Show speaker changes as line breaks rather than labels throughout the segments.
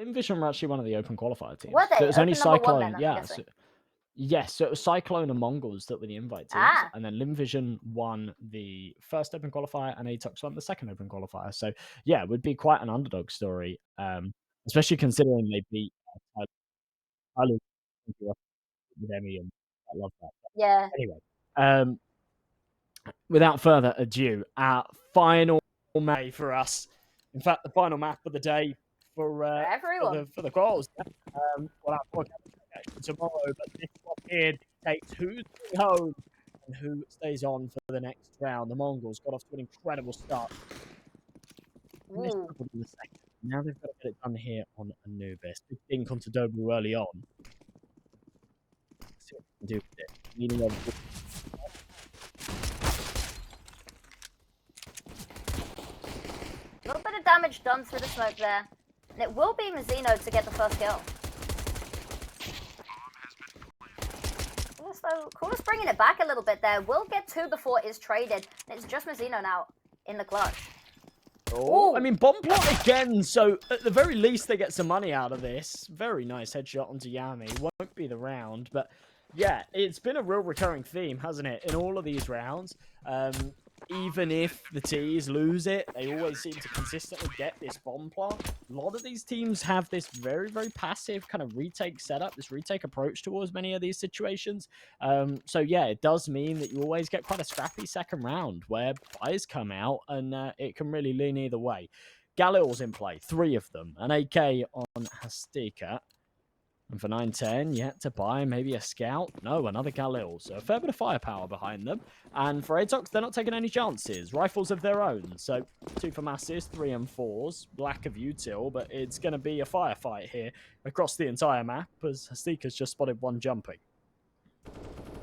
Vision were actually one of the open qualifier teams.
Were they?
So it was only
Open number one
Cyclone.
then, I'm
Yeah.
guessing.
Yes, so it was Cyclone and Mongols that were the invite teams,
Ah.
and then Vision won the first open qualifier, and ATOX won the second open qualifier. So yeah, it would be quite an underdog story, especially considering they beat Tyler with Emmy, and I love that.
Yeah.
Anyway, without further ado, our final May for us. In fact, the final map of the day for
everyone.
For the quals. Well, our tomorrow, but this one here takes who's home and who stays on for the next round. The Mongols got off to an incredible start. And they struggled in the second. Now they've got to get it done here on Anubis. Big dink onto Dobu early on. Let's see what we can do with it. Leaning over.
A little bit of damage done through the smoke there. And it will be Mzinho to get the first kill. Coolest bringing it back a little bit there. Will get 2 before it's traded. And it's just Mzinho now in the clutch.
Oh, I mean, bomb plot again, so at the very least they get some money out of this. Very nice headshot onto Yami. Won't be the round, but yeah, it's been a real recurring theme, hasn't it, in all of these rounds. Even if the T's lose it, they always seem to consistently get this bomb plant. A lot of these teams have this very, very passive kind of retake setup, this retake approach towards many of these situations. So yeah, it does mean that you always get quite a scrappy second round where buys come out and it can really lean either way. Galil's in play, 3 of them. An AK on hasteka. And for 910, yet to buy maybe a scout. No, another Galil. So a fair bit of firepower behind them. And for ATOX, they're not taking any chances. Rifles of their own. So 2 for masses, 3 M4s. Lack of util, but it's going to be a firefight here across the entire map as hasteka's just spotted one jumping.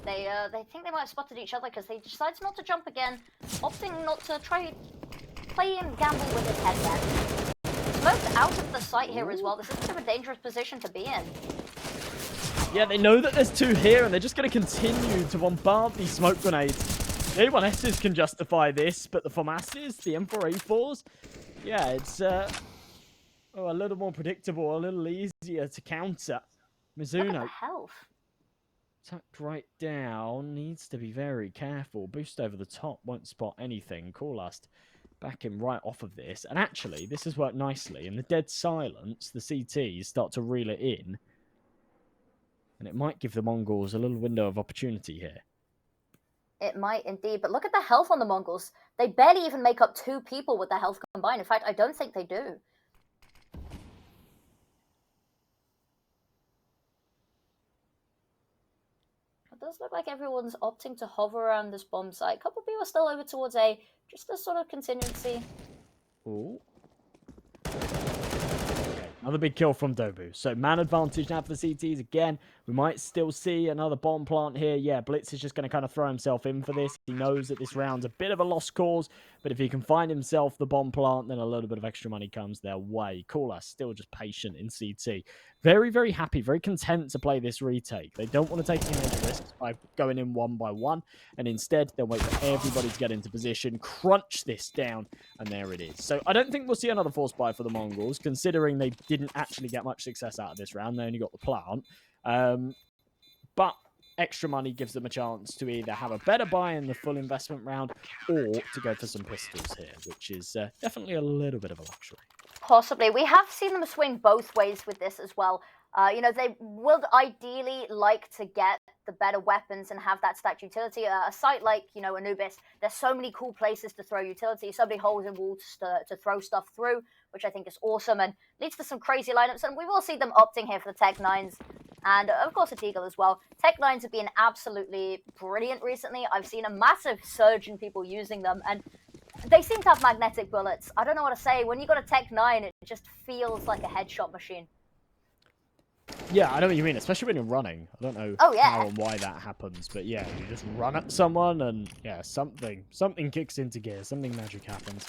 They think they might have spotted each other because they decided not to jump again, opting not to try play and gamble with his head then. Smoked out of the site here as well. This is a bit of a dangerous position to be in.
Yeah, they know that there's 2 here, and they're just going to continue to bombard these smoke grenades. The A1Ss can justify this, but the FAMASs, the M4A4s, yeah, it's a little more predictable, a little easier to counter. Mzinho.
Look at the health.
Tucked right down, needs to be very careful. Boost over the top, won't spot anything. Coolast back him right off of this. And actually, this has worked nicely. In the dead silence, the CTs start to reel it in. And it might give the Mongols a little window of opportunity here.
It might indeed, but look at the health on the Mongols. They barely even make up 2 people with their health combined. In fact, I don't think they do. It does look like everyone's opting to hover around this bomb site. A couple of people are still over towards A, just a sort of contingency.
Ooh. Another big kill from Dobu. So man advantage now for the CTs again. We might still see another bomb plant here. Yeah, bLitz is just going to kind of throw himself in for this. He knows that this round's a bit of a lost cause, but if he can find himself the bomb plant, then a little bit of extra money comes their way. Cooler, still just patient in CT. Very, very happy, very content to play this retake. They don't want to take any risks by going in 1 by 1, and instead they'll wait for everybody to get into position, crunch this down, and there it is. So I don't think we'll see another force buy for the Mongols, considering they didn't actually get much success out of this round. They only got the plant. But extra money gives them a chance to either have a better buy in the full investment round or to go for some pistols here, which is definitely a little bit of a luxury.
Possibly. We have seen them swing both ways with this as well. You know, they would ideally like to get the better weapons and have that stacked utility. A site like, you know, Anubis, there's so many cool places to throw utility, so many holes in walls to throw stuff through, which I think is awesome and leads to some crazy lineups. And we will see them opting here for the Tech 9s. And, of course, a Teagle as well. Tech 9s have been absolutely brilliant recently. I've seen a massive surge in people using them. And they seem to have magnetic bullets. I don't know what to say. When you got a Tech 9, it just feels like a headshot machine.
Yeah, I know what you mean, especially when you're running. I don't know how and why that happens, but yeah, you just run at someone and, yeah, something kicks into gear. Something magic happens.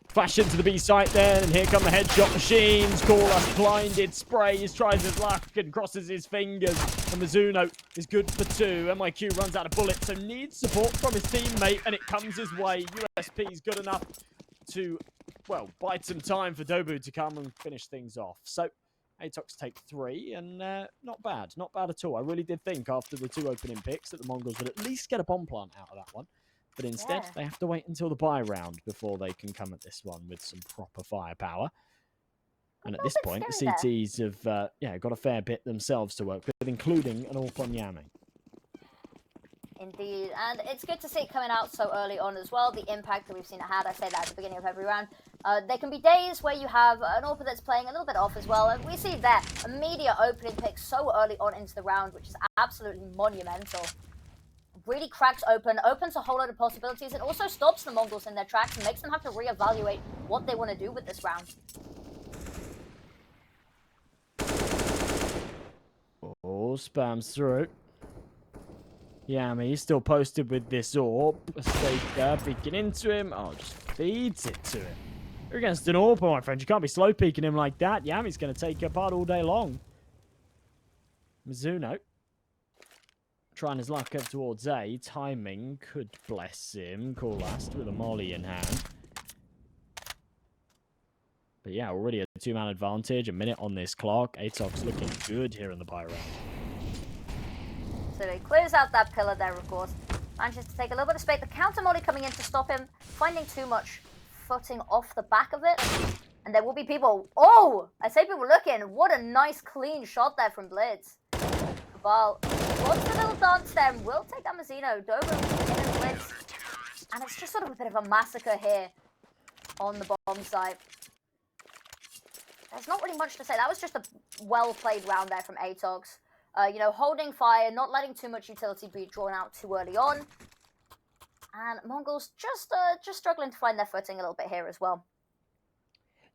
Flash into the B site then, and here come the headshot machines. Corlus blinded, sprays, tries his luck, and crosses his fingers. And Mzinho is good for 2. MIQ runs out of bullets, so needs support from his teammate, and it comes his way. USP is good enough to, well, bide some time for Dobu to come and finish things off. So, ATOX take 3, and not bad. Not bad at all. I really did think after the 2 opening picks that the Mongols would at least get a bomb plant out of that one. But instead, they have to wait until the buy round before they can come at this one with some proper firepower. And at this point, the CTs have got a fair bit themselves to work with, including an AWP on Yami.
Indeed, and it's good to see it coming out so early on as well, the impact that we've seen it had. I say that at the beginning of every round. There can be days where you have an AWP that's playing a little bit off as well, and we see that immediate opening pick so early on into the round, which is absolutely monumental. Really cracks open, opens a whole lot of possibilities, and also stops the Mongols in their tracks and makes them have to reevaluate what they want to do with this round.
Oh, spams through. Yami still posted with this AWP. hasteka peeking into him. Oh, just feeds it to him. You're against an AWP, my friend. You can't be slow peeking him like that. Yami's going to take you apart all day long. Mzinho trying his luck up towards A. Timing could bless him. Last with a molly in hand. But yeah, already a 2-man advantage. A minute on this clock. ATOX looking good here in the buy round.
So he clears out that pillar there, of course. Manages to take a little bit of space. The counter molly coming in to stop him. Finding too much footing off the back of it. And there will be people... Oh! I say people looking. What a nice, clean shot there from bLitz. Kabal wants a little dance there and will take that Mzinho. Dogo in and bLitz. And it's just sort of a bit of a massacre here on the bomb site. There's not really much to say. That was just a well-played round there from ATOX. Holding fire, not letting too much utility be drawn out too early on. And Mongols just struggling to find their footing a little bit here as well.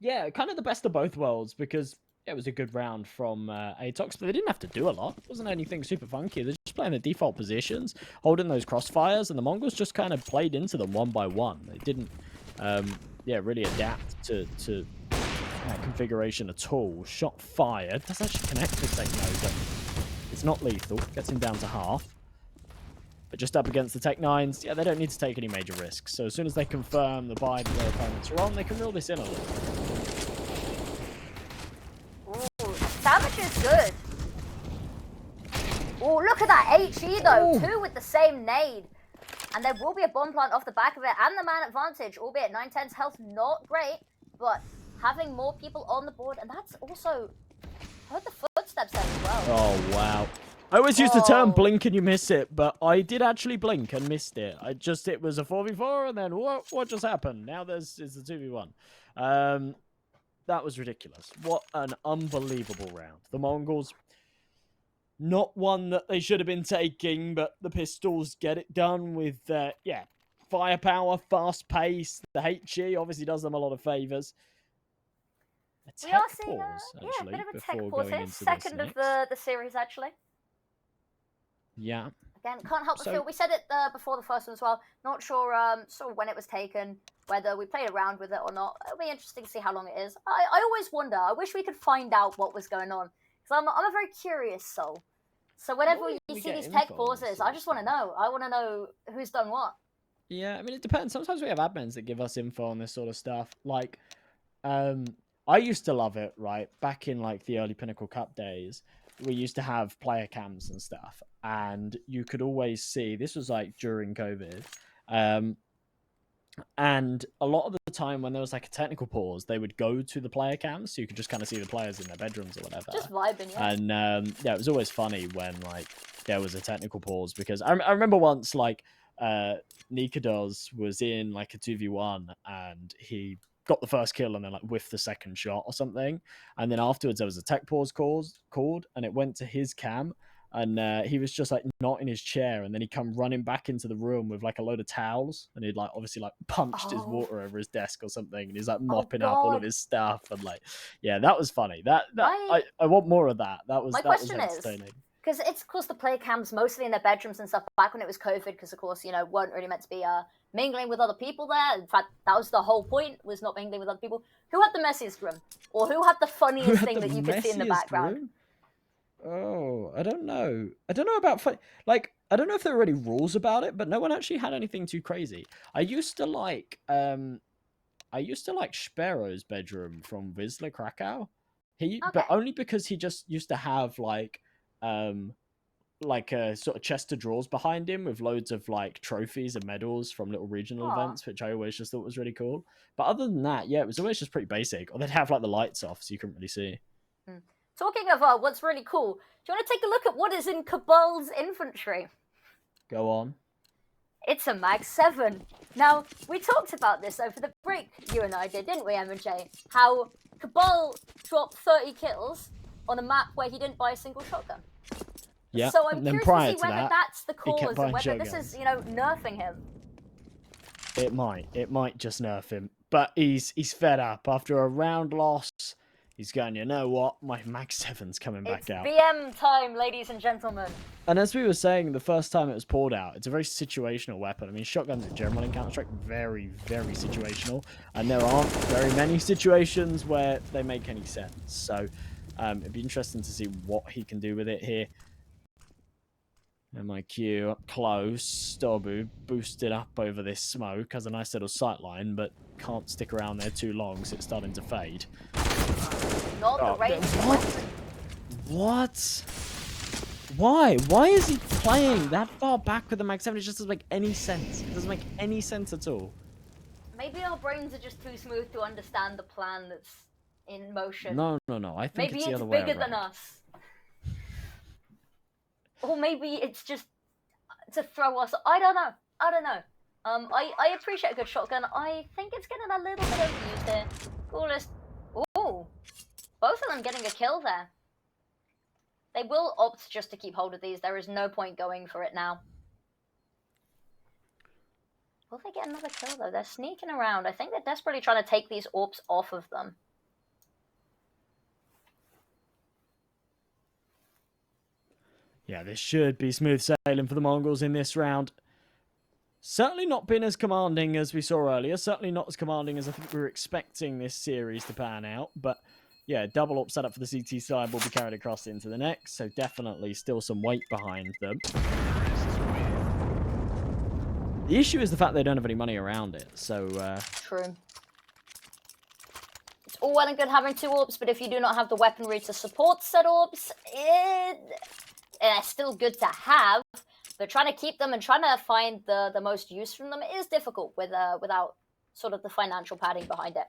Yeah, kind of the best of both worlds, because it was a good round from ATOX, but they didn't have to do a lot. It wasn't anything super funky. They're just playing the default positions, holding those crossfires, and the Mongols just kind of played into them one by one. They didn't, really adapt to that configuration at all. Shot fired. Does actually connect with Techno, but it's not lethal. Gets him down to half. But just up against the Tech-9s, yeah, they don't need to take any major risks. So as soon as they confirm the buy that their opponents are on, they can reel this in a little.
Ooh, damage is good. Oh, look at that HE though. Ooh. 2 with the same nade. And there will be a bomb plant off the back of it and the man advantage, albeit 910's health not great, but having more people on the board, and that's also heard the footsteps there as well.
Oh, wow. I always used the term blink and you miss it, but I did actually blink and missed it. It was a 4v4, and then what just happened? Now it's a 2v1. That was ridiculous. What an unbelievable round. The Mongols, not one that they should have been taking, but the Pistols get it done with, firepower, fast pace. The HE obviously does them a lot of favors.
We are seeing a bit of a tech pause here. Second of the series, actually.
Yeah.
Again, can't help but feel. We said it before the first one as well. Not sure sort of when it was taken, whether we played around with it or not. It'll be interesting to see how long it is. I always wonder. I wish we could find out what was going on. Because I'm a very curious soul. So whenever you see these tech pauses, I just want to know. I want to know who's done what.
Yeah, I mean, it depends. Sometimes we have admins that give us info on this sort of stuff. Like, I used to love it, right? Back in like the early Pinnacle Cup days, we used to have player cams and stuff, and you could always see, this was like during COVID, and a lot of the time when there was like a technical pause, they would go to the player cams, so you could just kind of see the players in their bedrooms or whatever.
Just vibing, yeah.
And it was always funny when like there was a technical pause, because I remember once like Nikados was in like a 2v1 and he got the first kill and then like whiffed the second shot or something, and then afterwards there was a tech pause called, and it went to his cam, and he was just like not in his chair, and then he come running back into the room with like a load of towels, and he'd like obviously like punched his water over his desk or something, and he's like mopping up all of his stuff, and like, yeah, that was funny. I want more of that. That was entertaining.
Because it's, of course, the player cams mostly in their bedrooms and stuff back when it was COVID, because, of course, weren't really meant to be mingling with other people there. In fact, that was the whole point, was not mingling with other people. Who had the messiest room? Or who had the funniest thing that you could see in the background?
Room? Oh, I don't know. I don't know about... I don't know if there were any rules about it, but no one actually had anything too crazy. I used to like Spero's bedroom from Wisla Krakow. But only because he just used to have like a sort of chest of drawers behind him with loads of like trophies and medals from little regional events, which I always just thought was really cool. But other than that, yeah, it was always just pretty basic. Or they'd have like the lights off so you couldn't really see.
Talking of what's really cool, do you want to take a look at what is in Kabal's infantry?
Go on.
It's a Mag 7. Now, we talked about this over the break, you and I did, didn't we, M&J? How Kabal dropped 30 kills on a map where he didn't buy a single shotgun.
Yeah.
So I'm curious to see whether that's the cause and whether
shotguns.
this is, you know, nerfing him.
It might just nerf him. But he's fed up. After a round loss, he's going, you know what? My Mag 7's coming back out.
It's BM time, ladies and gentlemen.
And as we were saying, the first time it was pulled out, it's a very situational weapon. I mean, shotguns in general in Counter-Strike, very, very situational. And there aren't very many situations where they make any sense. So it'd be interesting to see what he can do with it here. MIQ up close. Stobu boosted up over this smoke. Has a nice little sight line, but can't stick around there too long, so it's starting to fade.
Not the range.
What? Why? Why is he playing that far back with the Mag 7? It just doesn't make any sense. It doesn't make any sense at all.
Maybe our brains are just too smooth to understand the plan that's in motion.
No. I think
maybe
it's the other way around.
Maybe it's bigger than us. Or maybe it's just to throw us. I don't know. I appreciate a good shotgun. I think it's getting a little bit overused here. Coolest. Ooh. Both of them getting a kill there. They will opt just to keep hold of these. There is no point going for it now. Will they get another kill, though? They're sneaking around. I think they're desperately trying to take these AWPs off of them.
Yeah, this should be smooth sailing for the Mongols in this round. Certainly not been as commanding as we saw earlier. Certainly not as commanding as I think we were expecting this series to pan out. But yeah, double up setup for the CT side will be carried across into the next. So definitely still some weight behind them. The issue is the fact they don't have any money around it. So
True. It's all well and good having two AWPs, but if you do not have the weaponry to support said AWPs, it's still good to have. But trying to keep them and trying to find the most use from them is difficult without sort of the financial padding behind it.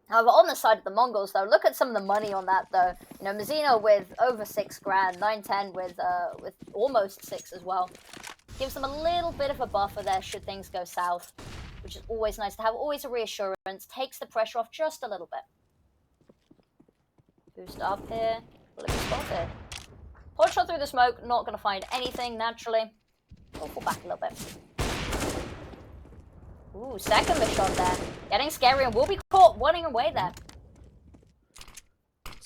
However, on the side of the Mongols, though, look at some of the money on that, though. You know, Mzinho with over 6 grand, 910 with almost 6 as well. Gives them a little bit of a buffer there should things go south, which is always nice to have. Always a reassurance. Takes the pressure off just a little bit. Boost up here. Will it be spotted? Hot shot through the smoke. Not going to find anything naturally. We'll fall back a little bit. Ooh, second mid shot there. Getting scary and will be caught running away there.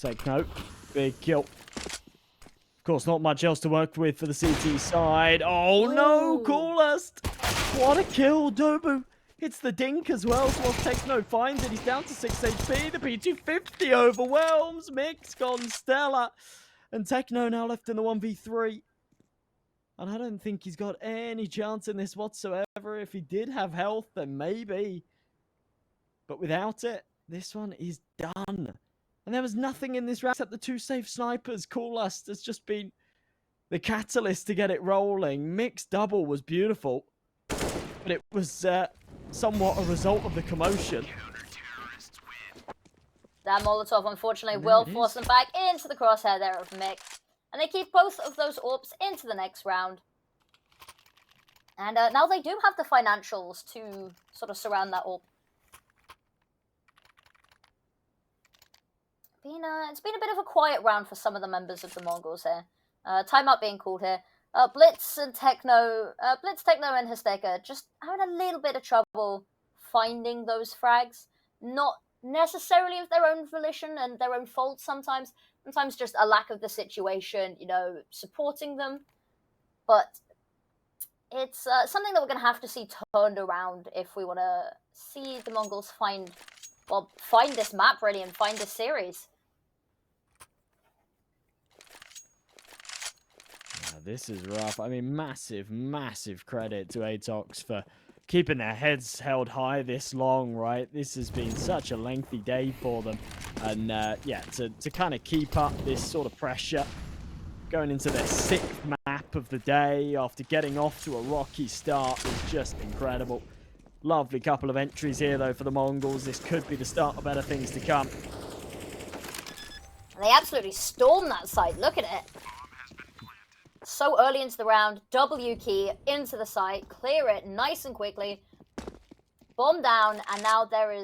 Take note. Big kill. Of course, not much else to work with for the CT side. Oh no, coolest. What a kill, Dobu. Hits the dink as well, so whilst Techno finds it, he's down to 6 HP. The P250 overwhelms. Mix gone stellar. And Techno now left in the 1v3. And I don't think he's got any chance in this whatsoever. If he did have health, then maybe. But without it, this one is done. And there was nothing in this round except the 2 safe snipers. Coolest has just been the catalyst to get it rolling. Mixed double was beautiful. But it was somewhat a result of the commotion.
That Molotov, unfortunately, will force them back into the crosshair there of Mick. And they keep both of those AWPs into the next round. And now they do have the financials to sort of surround that AWP. It's been a bit of a quiet round for some of the members of the Mongols here. Timeout being called here. BLitz, Techno, and hasteka just having a little bit of trouble finding those frags. Not necessarily of their own volition and their own fault sometimes. Sometimes just a lack of the situation, you know, supporting them. But it's something that we're going to have to see turned around if we want to see the Mongols find this map really and find this series.
Yeah, this is rough. I mean, massive, massive credit to ATOX for keeping their heads held high this long, right? This has been such a lengthy day for them. And yeah, to kind of keep up this sort of pressure, going into their 6th map of the day after getting off to a rocky start is just incredible. Lovely couple of entries here, though, for the Mongols. This could be the start of better things to come.
They absolutely stormed that site. Look at it. So early into the round, W key into the site, clear it nice and quickly, bomb down, and now they're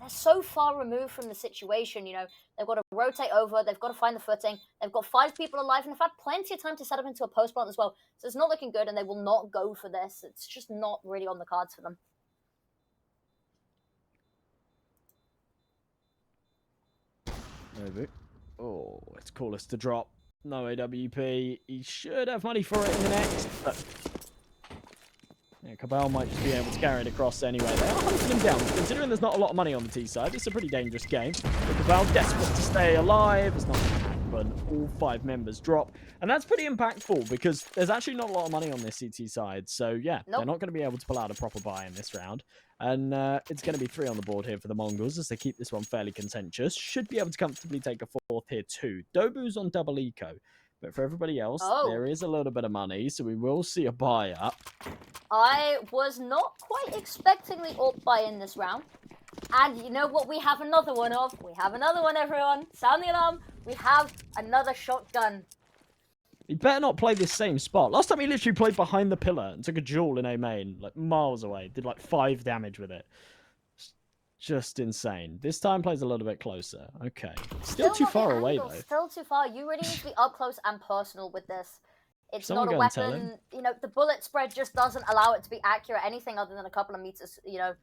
so far removed from the situation, you know. They've got to rotate over, they've got to find the footing, they've got 5 people alive, and they've had plenty of time to set up into a post plant as well. So it's not looking good, and they will not go for this. It's just not really on the cards for them.
Maybe. Oh, it's coolest to drop. No AWP. He should have money for it in the next, but yeah, Kabal might just be able to carry it across anyway. They are hunting him down. Considering there's not a lot of money on the T side, it's a pretty dangerous game. But Kabal desperate to stay alive. It's not happen. All 5 members drop. And that's pretty impactful because there's actually not a lot of money on this CT side. So yeah, they're not going to be able to pull out a proper buy in this round. And it's going to be 3 on the board here for the Mongols as they keep this one fairly contentious. Should be able to comfortably take a 4th here too. Dobu's on double eco. But for everybody else, there is a little bit of money, so we will see a buy up.
I was not quite expecting the AWP buy in this round. And you know what we have another one of? We have another one, everyone. Sound the alarm. We have another shotgun.
He better not play this same spot. Last time he literally played behind the pillar and took a duel in A main, like miles away. Did like 5 damage with it. Just insane. This time plays a little bit closer. Okay. Still too far away, though. Still
too far. You really need to be up close and personal with this. It's not a weapon. You know, the bullet spread just doesn't allow it to be accurate anything other than a couple of meters. You know,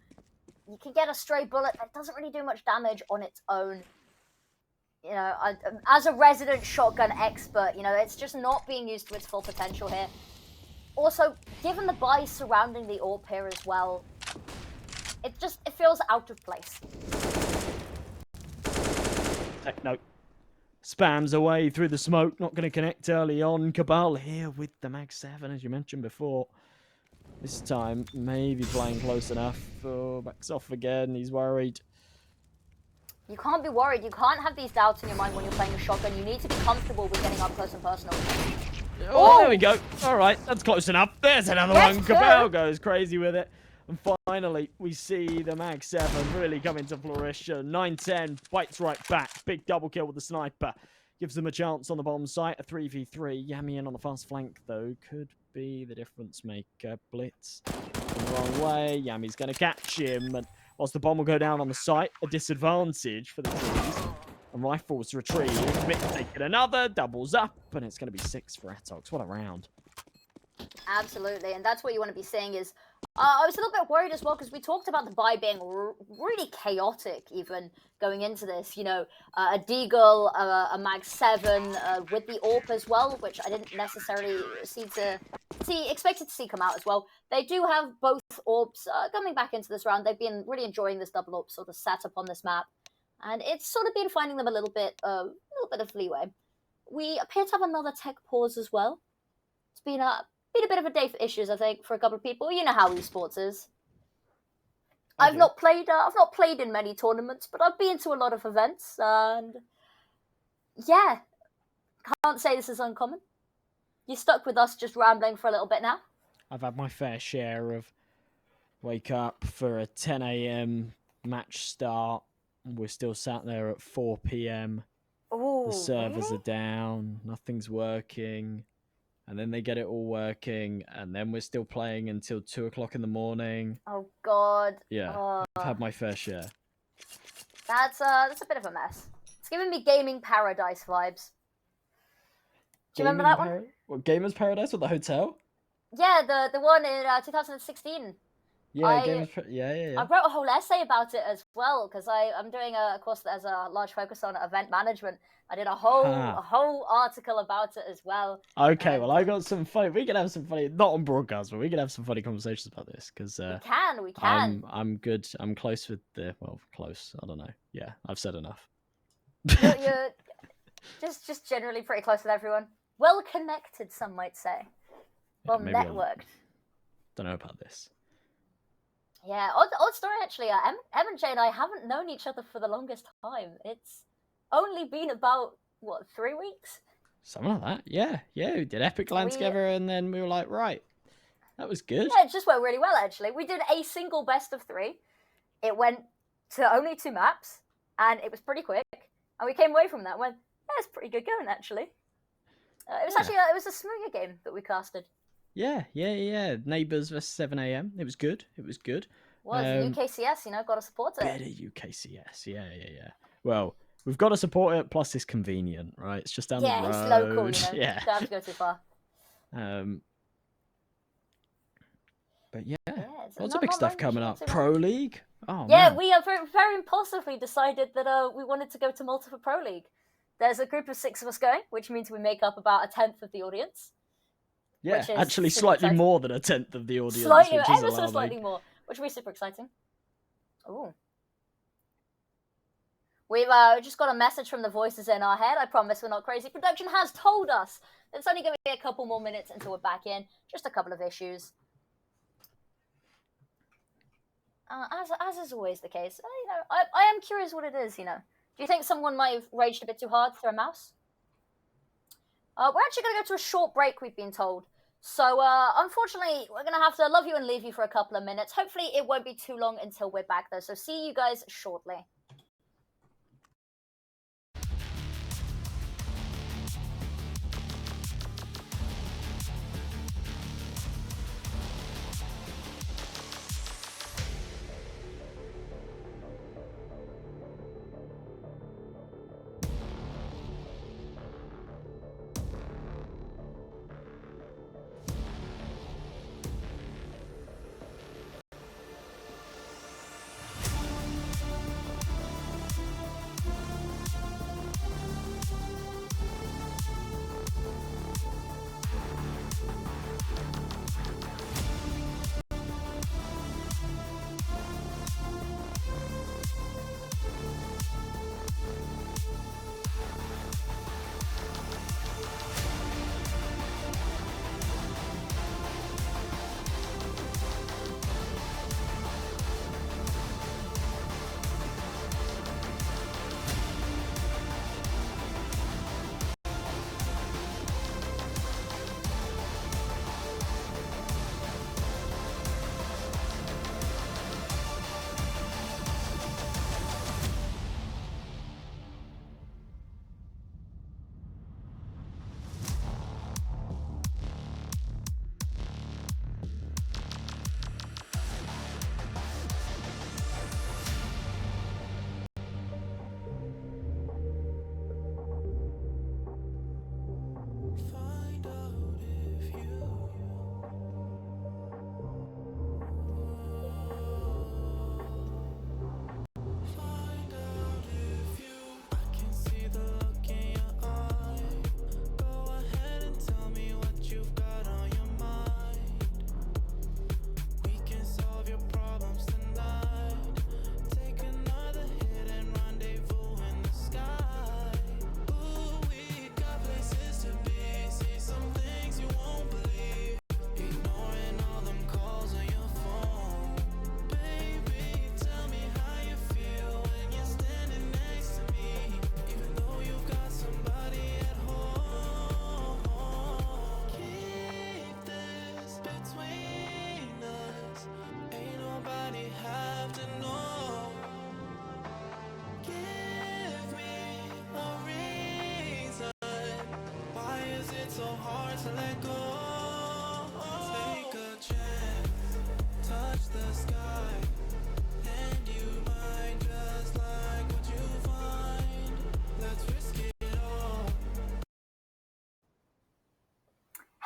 you can get a stray bullet that doesn't really do much damage on its own. You know, as a resident shotgun expert, you know, it's just not being used to its full potential here. Also, given the buys surrounding the AWP here as well, it feels out of place.
No. Spams away through the smoke, not going to connect early on. Kabal here with the Mag 7, as you mentioned before. This time, maybe playing close enough. Oh, backs off again, he's worried.
You can't be worried. You can't have these doubts in your mind when you're playing a shotgun. You need to be comfortable with getting up close and personal.
Oh, there we go. All right, that's close enough. There's another one. Kabal goes crazy with it. And finally, we see the Mag 7 really come into flourish. 9-10, bites right back. Big double kill with the sniper. Gives them a chance on the bomb site. A 3v3. Yami in on the fast flank, though. Could be the difference maker. Blitz the wrong way. Yami's going to catch him. And whilst the bomb will go down on the site, a disadvantage for the teams. And Rifles retrieve. Mick taking another. Doubles up. And it's going to be 6 for ATOX. What a round.
Absolutely. And that's what you want to be seeing is... I was a little bit worried as well because we talked about the buy being really chaotic even going into this. You know, a Deagle, a Mag 7 with the AWP as well, which I didn't necessarily expected to see come out as well. They do have both AWPs coming back into this round. They've been really enjoying this double AWP sort of setup on this map, and it's sort of been finding them a little bit of leeway. We appear to have another tech pause as well. It's been a bit of a day for issues, I think, for a couple of people. You know how esports is. I've not played in many tournaments, but I've been to a lot of events, and yeah, can't say this is uncommon. You're stuck with us just rambling for a little bit now.
I've had my fair share of wake up for a 10 a.m. match start. We're still sat there at 4 p.m.
Ooh,
the servers are down, nothing's working. And then they get it all working, and then we're still playing until 2 o'clock in the morning.
Oh God!
Yeah, I've had my fair share.
That's a bit of a mess. It's giving me Gaming Paradise vibes. Do you remember that one?
What, Gamers Paradise with the hotel?
Yeah, the one in 2016.
Yeah,
I wrote a whole essay about it as well because I'm doing a course that has a large focus on event management. I did a whole article about it as well.
Okay, well I got some funny. We can have some funny, not on broadcast, but we can have some funny conversations about this because
we can.
I'm good. I'm close with close. I don't know. Yeah, I've said enough.
You're just generally pretty close with everyone. Well connected, some might say. Well networked.
Don't know about this.
Yeah, odd story actually. Em and Jay and I haven't known each other for the longest time. It's only been about, what, 3 weeks?
Something like that. Yeah, yeah. We did Epic Land together, and then we were like, right, that was good.
Yeah, it just went really well actually. We did a single best of 3. It went to only 2 maps, and it was pretty quick. And we came away from that and went, yeah, it's pretty good going actually. It was actually it was a smoother game that we casted.
Yeah. Neighbours versus 7 AM. It was good. It was good.
Well, it's UKCS, you know, gotta support it.
Better UKCS. Yeah. Well, we've got to support it. Plus, it's convenient, right? It's just down the road.
Yeah, it's local. You know, don't have to go too far.
But yeah, lots of big stuff coming up. Pro League. Oh
yeah,
man.
we have very impulsively decided that we wanted to go to Malta for Pro League. There's a group of 6 of us going, which means we make up about 1/10 of the audience.
Yeah, actually slightly more than 1/10 of the audience.
Slightly, ever so slightly more, which will be super exciting. Ooh. We've just got a message from the voices in our head. I promise we're not crazy. Production has told us that it's only going to be a couple more minutes until we're back in. Just a couple of issues. As is always the case, you know, I am curious what it is, you know. Do you think someone might have raged a bit too hard through a mouse? We're actually going to go to a short break, we've been told. So, unfortunately, we're going to have to love you and leave you for a couple of minutes. Hopefully, it won't be too long until we're back, though. So, see you guys shortly.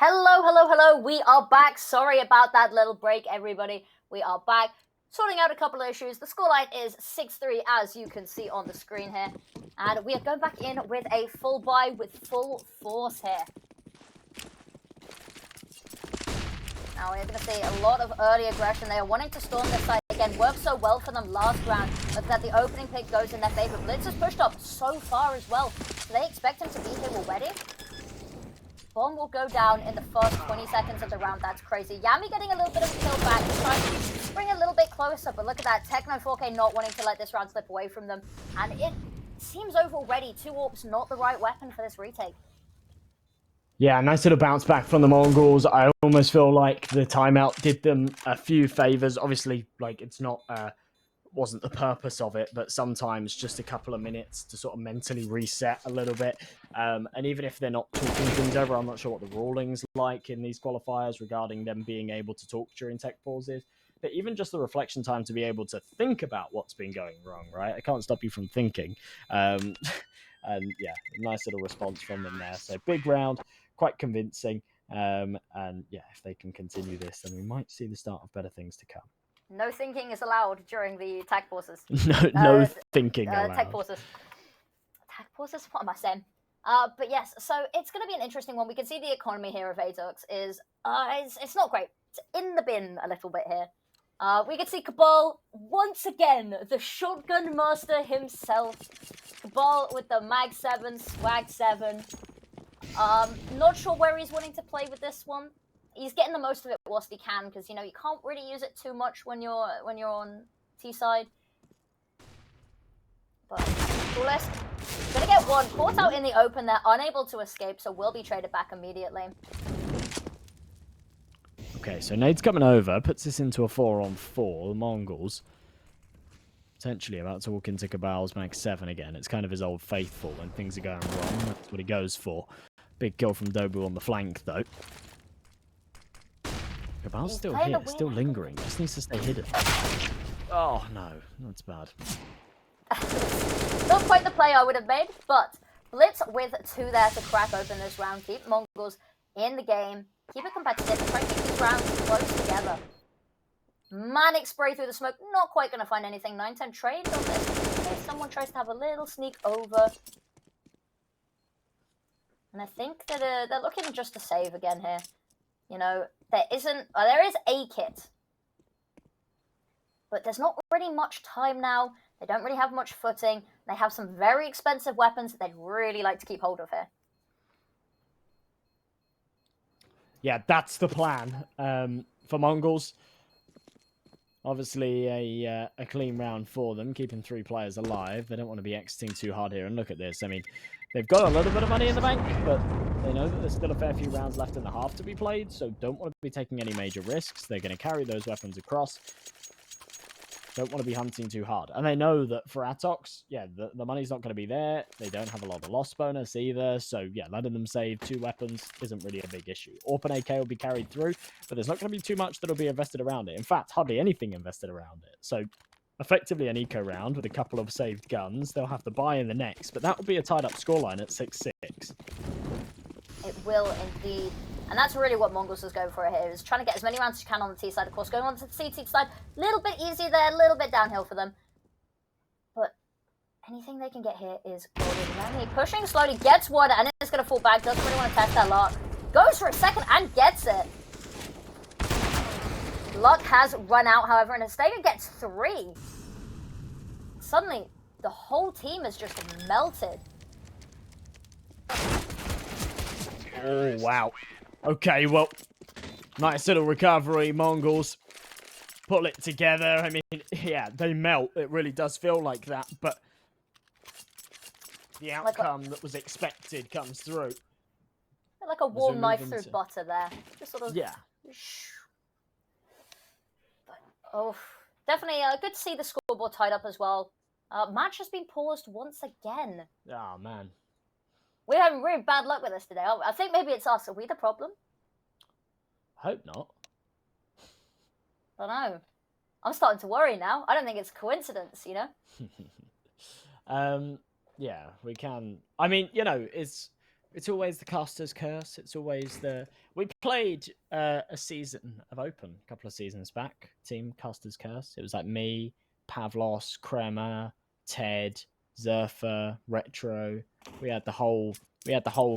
Hello. We are back. Sorry about that little break, everybody. We are back. Sorting out a couple of issues. The scoreline is 6-3, as you can see on the screen here. And we are going back in with a full buy with full force here. Now we're going to see a lot of early aggression. They are wanting to storm this side again. Worked so well for them last round, but that the opening pick goes in their favor. bLitz has pushed up so far as well. Do they expect him to be here already? bomb will go down in the first 20 seconds of the round. That's crazy. Yami getting a little bit of a kill back, trying to bring a little bit closer, but look at that. Techno 4K not wanting to let this round slip away from them. And it seems over already. 2 AWPs, not the right weapon for this retake.
Yeah, nice little bounce back from the Mongols. I almost feel like the timeout did them a few favors. Obviously, like, it's not... wasn't the purpose of it, but sometimes just a couple of minutes to sort of mentally reset a little bit. And even if they're not talking things over, I'm not sure what the ruling's like in these qualifiers regarding them being able to talk during tech pauses. But even just the reflection time to be able to think about what's been going wrong, right? I can't stop you from thinking. And yeah, nice little response from them there. So big round, quite convincing. And yeah, if they can continue this, then we might see the start of better things to come.
No thinking is allowed during the tech pauses.
No thinking allowed.
Tech pauses. Tech pauses? What am I saying? But yes, so it's going to be an interesting one. We can see the economy here of ATOX is it's not great. It's in the bin a little bit here. We can see Kabal once again, the shotgun master himself. Kabal with the Mag 7, Swag 7. Not sure where he's wanting to play with this one. He's getting the most of it whilst he can, because, you know, you can't really use it too much when you're on T side. But coolest, gonna get one caught out in the open. They're unable to escape, so will be traded back immediately.
Okay, so Nade's coming over, puts this into a 4-on-4. The Mongols potentially about to walk into Kabal's Mag 7 again. It's kind of his old faithful when things are going wrong. That's what he goes for. Big kill from Dobu on the flank, though. Kabal's still here, still lingering. Just needs to stay hidden. Oh, no. That's bad.
Not quite the play I would have made, but bLitz with 2 there to crack open this round. Keep Mongols in the game. Keep it competitive. Try to keep these rounds close together. Manic spray through the smoke. Not quite going to find anything. 9-10 trade on this. Okay, someone tries to have a little sneak over. And I think that they're looking just to save again here. You know, there is a kit. But there's not really much time now. They don't really have much footing. They have some very expensive weapons that they'd really like to keep hold of here.
Yeah, that's the plan for Mongols. Obviously, a clean round for them, keeping 3 players alive. They don't want to be exiting too hard here. And look at this. I mean, they've got a little bit of money in the bank, but they know that there's still a fair few rounds left in the half to be played, so don't want to be taking any major risks. They're going to carry those weapons across. Don't want to be hunting too hard. And they know that for ATOX, yeah, the money's not going to be there. They don't have a lot of loss bonus either. So, yeah, letting them save 2 weapons isn't really a big issue. Open AK will be carried through, but there's not going to be too much that'll be invested around it. In fact, hardly anything invested around it. So, effectively an eco round with a couple of saved guns. They'll have to buy in the next, but that will be a tied-up scoreline at 6-6.
It will indeed. And that's really what Mongols is going for here, is trying to get as many rounds as you can on the T side. Of course, going on to the CT side, a little bit easy there, a little bit downhill for them. But anything they can get here is golden. Yami pushing slowly, gets one, and it's going to fall back. Doesn't really want to test that luck. Goes for a second and gets it. Luck has run out, however, and hasteka gets 3. Suddenly, the whole team is just melted.
Oh, wow. Okay, well, nice little recovery, Mongols. Pull it together. I mean, yeah, they melt. It really does feel like that, but the outcome that was expected comes through.
Like a warm knife through butter there. Just sort of...
Yeah.
But, oh, definitely good to see the scoreboard tied up as well. Match has been paused once again.
Oh, man.
We're having really bad luck with this today. I think maybe it's us. Are we the problem?
I hope not.
I don't know. I'm starting to worry now. I don't think it's a coincidence, you know?
Yeah, we can. I mean, you know, it's always the caster's curse. It's always the... We played a season of Open a couple of seasons back. Team Caster's Curse. It was like me, Pavlos, Kremer, Ted, Zerfa, Retro. We had the whole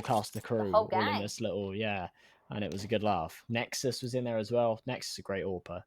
cast of crew all in this little, yeah, and it was a good laugh. Nexus was in there as well. Nexus is a great AWPer.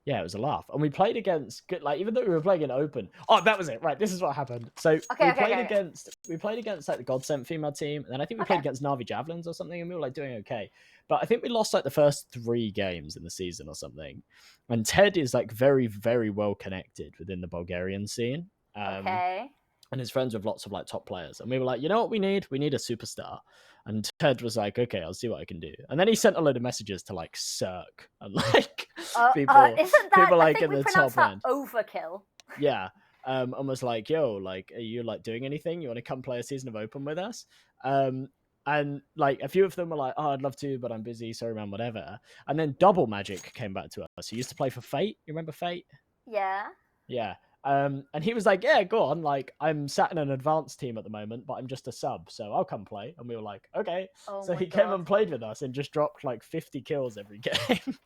Yeah, it was a laugh. And we played against, like, even though we were playing in open. Oh, that was it. Right, this is what happened. So we played against like the Godsent female team, and then I think we played against Navi Javelins or something, and we were like doing okay. But I think we lost like the first 3 games in the season or something. And Ted is like very, very well connected within the Bulgarian scene. And his friends with lots of like top players. And we were like, you know what we need? We need a superstar. And Ted was like, okay, I'll see what I can do. And then he sent a load of messages to like Cirque and like people like in the top end.
Overkill.
Yeah. And was like, yo, like, are you like doing anything? You want to come play a season of Open with us? And like a few of them were like, oh, I'd love to, but I'm busy. Sorry, man, whatever. And then Double Magic came back to us. He used to play for Fate. You remember Fate?
Yeah.
Yeah. And he was like, yeah, go on. Like, I'm sat in an advanced team at the moment, but I'm just a sub, so I'll come play. And we were like, okay. So he came and played with us and just dropped like 50 kills every game.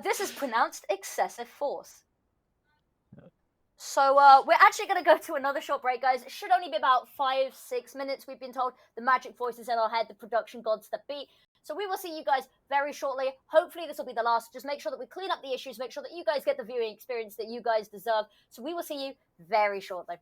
This is pronounced excessive force. So we're actually going to go to another short break, guys. It should only be about 5-6 minutes, we've been told. The magic voices in our head, the production gods that beat. So we will see you guys very shortly. Hopefully this will be the last. Just make sure that we clean up the issues, make sure that you guys get the viewing experience that you guys deserve. So we will see you very shortly.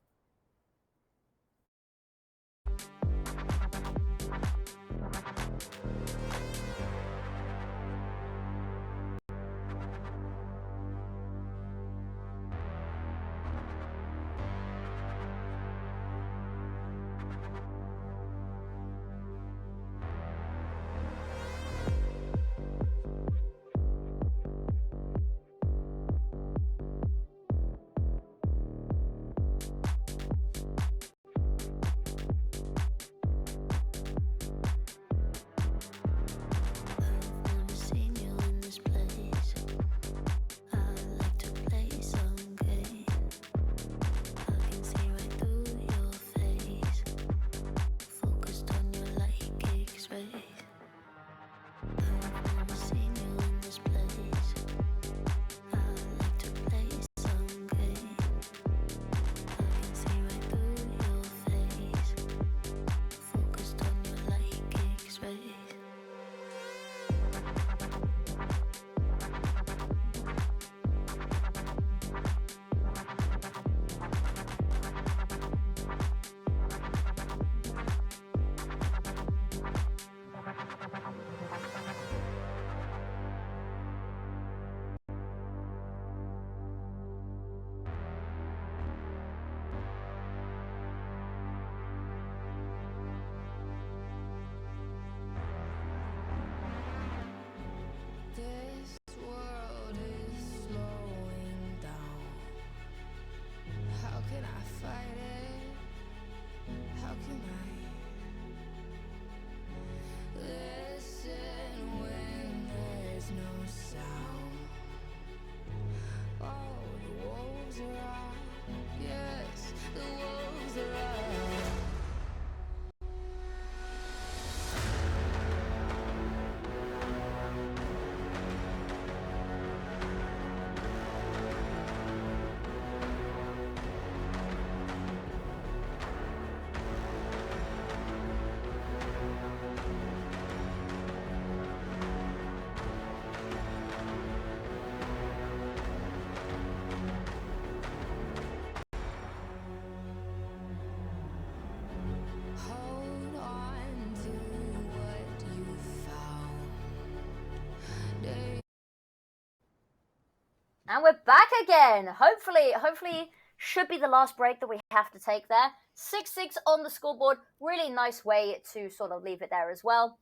And we're back again. Hopefully should be the last break that we have to take there. 6-6 on the scoreboard. Really nice way to sort of leave it there as well.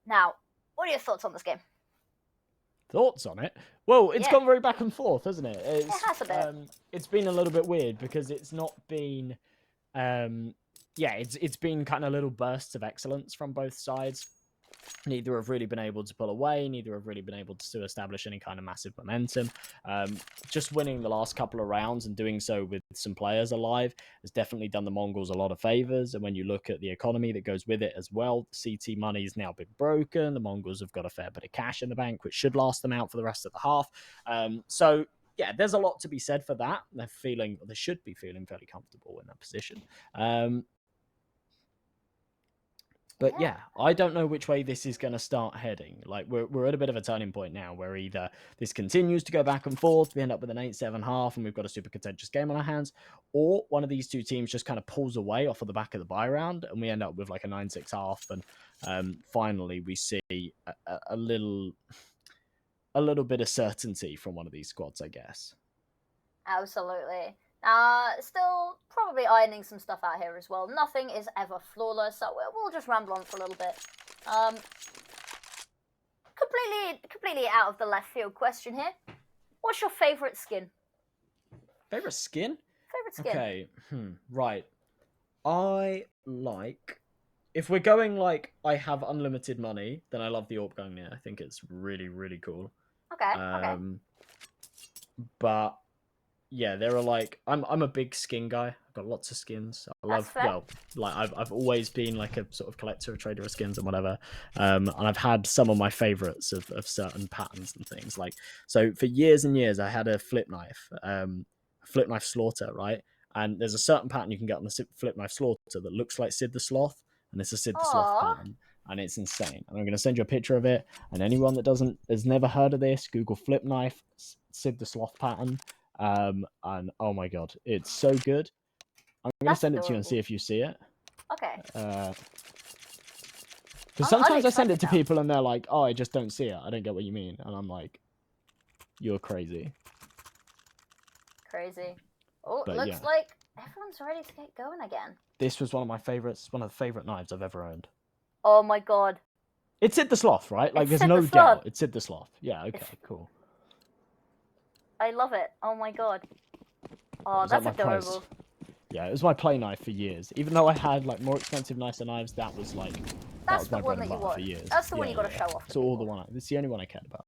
Now, what are your thoughts on this game?
Thoughts on it? Well, it's gone very back and forth, hasn't it?
It has a bit.
It's been a little bit weird because it's not been... it's been kind of little bursts of excellence from both sides. Neither have really been able to pull away. Neither have really been able to establish any kind of massive momentum. Just winning the last couple of rounds and doing so with some players alive has definitely done the Mongols a lot of favors. And when you look at the economy that goes with it as well, CT money's now been broken. The Mongols have got a fair bit of cash in the bank, which should last them out for the rest of the half. So yeah, there's a lot to be said for that. They should be feeling fairly comfortable in that position. But yeah, I don't know which way this is going to start heading. Like, we're at a bit of a turning point now where either this continues to go back and forth, we end up with an 8-7 half, and we've got a super contentious game on our hands, or one of these two teams just kind of pulls away off of the back of the bye round, and we end up with like a 9-6 half, and finally we see a little bit of certainty from one of these squads, I guess.
Absolutely. Still probably ironing some stuff out here as well. Nothing is ever flawless, so we'll just ramble on for a little bit. Completely out of the left field question here. What's your favorite skin?
Favorite skin?
Favorite skin.
Okay. Right. I like. If we're going like I have unlimited money, then I love the AWP Gungnir. I think it's really, really cool.
Okay.
But yeah, there are like I'm a big skin guy. I've got lots of skins. I love I've always been like a sort of collector, trader of skins and whatever. And I've had some of my favorites of certain patterns and things. Like, so for years and years I had a flip knife slaughter, right? And there's a certain pattern you can get on the flip knife slaughter that looks like Sid the Sloth, and it's a Sid the Sloth pattern. And it's insane. And I'm going to send you a picture of it. And anyone that has never heard of this, Google flip knife Sid the Sloth pattern. And oh my god, it's so good. I'm going to send it to you and see if you see it.
Okay.
Because sometimes I send it to people and they're like, "Oh, I just don't see it. I don't get what you mean." And I'm like, "You're crazy."
Crazy. Oh, but looks like everyone's ready to get going again.
This was one of my favorites. One of the favorite knives I've ever owned.
Oh my god.
It's Sid the Sloth, right? Like, there's no doubt. It's Sid the Sloth. Yeah. Okay. Cool.
I love it. Oh my god. Oh, that's adorable.
Yeah, it was my play knife for years. Even though I had like more expensive, nicer knives, that was like that was my bread and butter for years.
That's the one you got to show off.
It's all the one. It's the only one I cared about.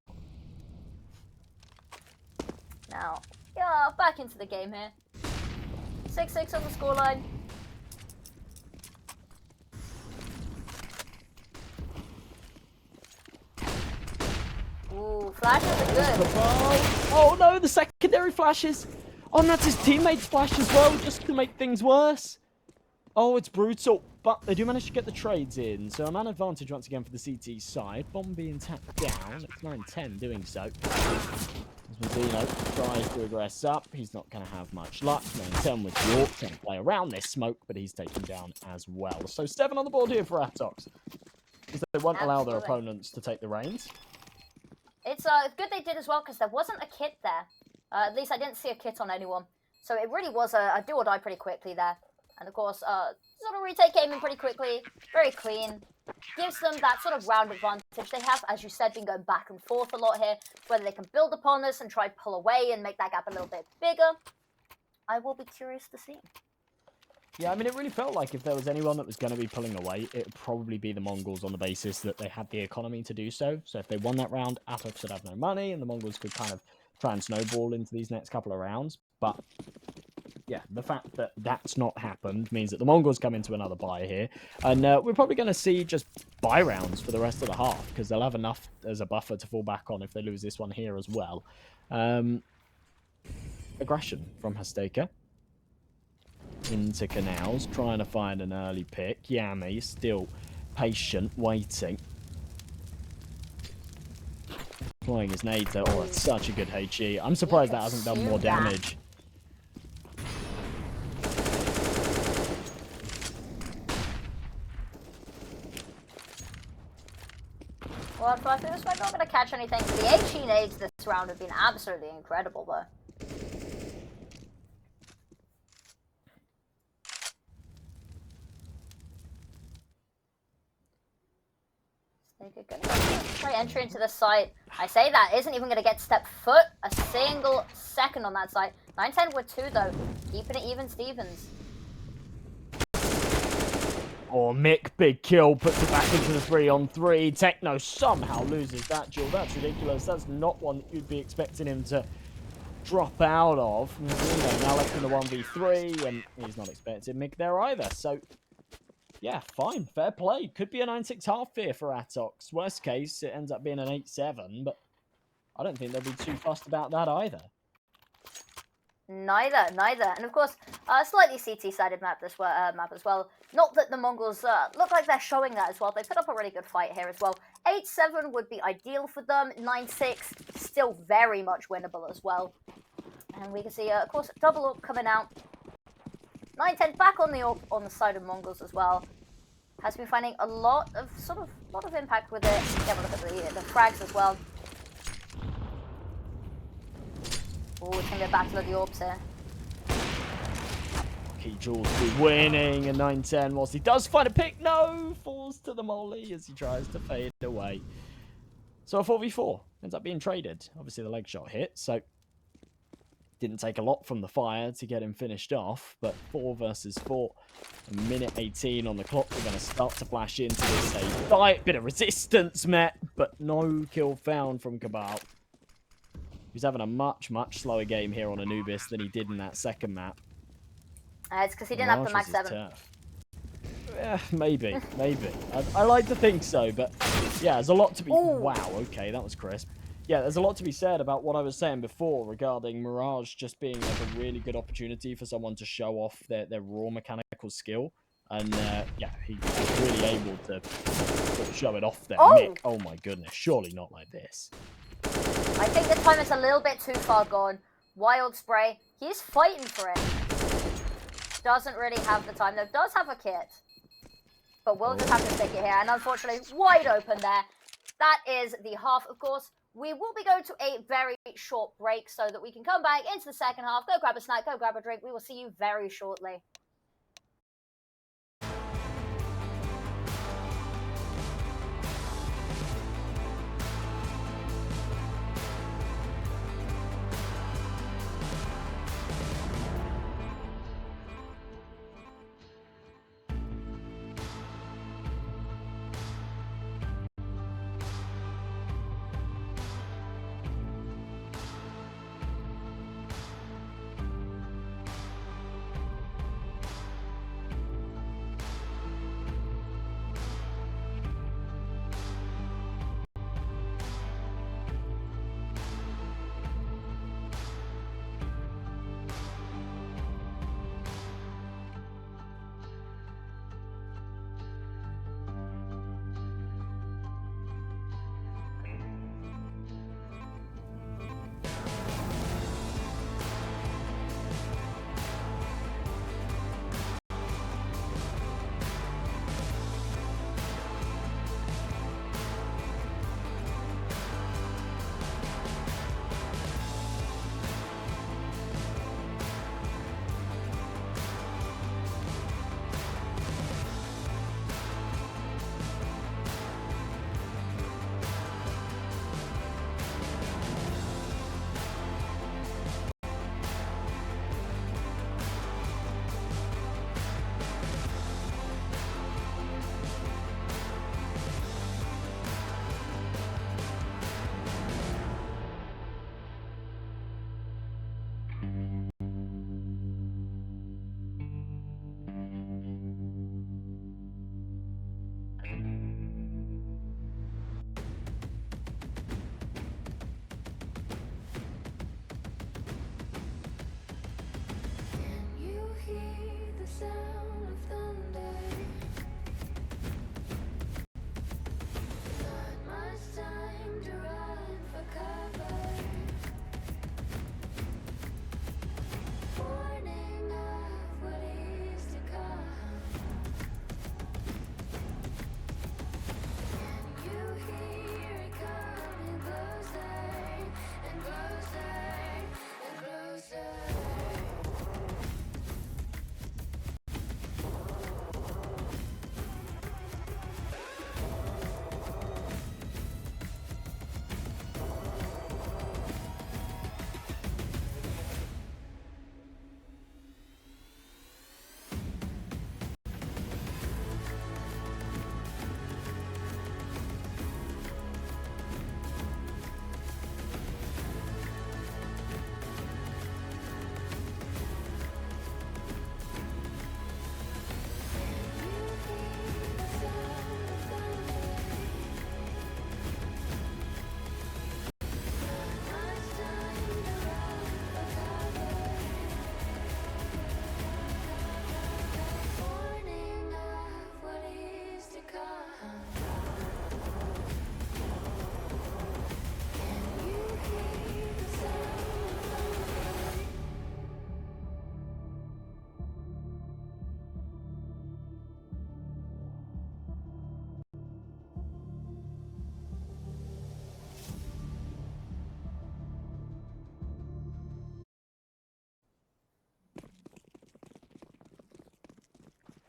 Now, yeah, back into the game here. 6-6 on the scoreline. Ooh, flashes are good.
Oh no, the secondary flashes. Oh, and that's his teammate's flash as well, just to make things worse. Oh, it's brutal. But they do manage to get the trades in, so a man advantage once again for the CT side. Bomb being tapped down. It's 9-10 doing so. As Mzinho tries to aggress up, he's not going to have much luck. 9-10 with York, trying to play around this smoke, but he's taken down as well. So 7 on the board here for ATOX. Because they won't allow their opponents to take the reins.
It's good they did as well, because there wasn't a kit there. At least I didn't see a kit on anyone. So it really was a do or die pretty quickly there. And of course, sort of retake aiming pretty quickly. Very clean. Gives them that sort of round advantage. They have, as you said, been going back and forth a lot here. Whether they can build upon this and try to pull away and make that gap a little bit bigger. I will be curious to see.
Yeah, I mean, it really felt like if there was anyone that was going to be pulling away, it would probably be the Mongols on the basis that they had the economy to do so. So if they won that round, ATOX would have no money, and the Mongols could kind of try and snowball into these next couple of rounds. But yeah, the fact that that's not happened means that the Mongols come into another bye here. And we're probably going to see just bye rounds for the rest of the half, because they'll have enough as a buffer to fall back on if they lose this one here as well. Aggression from hasteka. Into canals, trying to find an early pick. Yami still patient, waiting. Deploying his nade though. Oh, it's such a good HE. I'm surprised that hasn't done more damage.
Well, I feel like I'm not going to catch anything. The HE nades this round have been absolutely incredible though. Right entry into the site. I say that isn't even going to get step foot a single second on that site. 9-10 with 2 though. Keeping it even Stevens.
Oh, Mick, big kill, puts it back into the 3-on-3. Techno somehow loses that duel. That's ridiculous. That's not one that you'd be expecting him to drop out of. Now left in the 1v3, and he's not expecting Mick there either. So yeah, fine. Fair play. Could be a 9-6 half here for ATOX. Worst case, it ends up being an 8-7, but I don't think they'll be too fussed about that either.
Neither. And of course, slightly CT-sided map as well. Not that the Mongols look like they're showing that as well. They put up a really good fight here as well. 8-7 would be ideal for them. 9-6, still very much winnable as well. And we can see, of course, double AWP coming out. 9-10 back on the AWP on the side of Mongols as well. Has been finding a lot of impact with it. Have a look at the frags as well. Oh, it's going to be a battle of the AWPs here.
Key Jules be winning a 9-10 whilst he does find a pick. No! Falls to the molly as he tries to fade away. So a 4v4 ends up being traded. Obviously the leg shot hit, so didn't take a lot from the fire to get him finished off. But 4 versus 4, a minute 18 on the clock. We're going to start to flash into this. A bit of resistance met, but no kill found from Kabal. He's having a much slower game here on Anubis than he did in that second map.
It's because he didn't have the Max 7.
Tough. Yeah, maybe. I like to think so, but yeah, there's a lot to be... Ooh. Wow, okay, that was crisp. Yeah, there's a lot to be said about what I was saying before regarding Mirage just being like a really good opportunity for someone to show off their raw mechanical skill. And yeah, he was really able to sort of show it off there.
Oh.
Mick, oh my goodness, surely not like this.
I think this time it's a little bit too far gone. Wild spray. He's fighting for it. Doesn't really have the time, though. Does have a kit. But we'll just have to stick it here. And unfortunately, wide open there. That is the half, of course. We will be going to a very short break so that we can come back into the second half. Go grab a snack, go grab a drink. We will see you very shortly.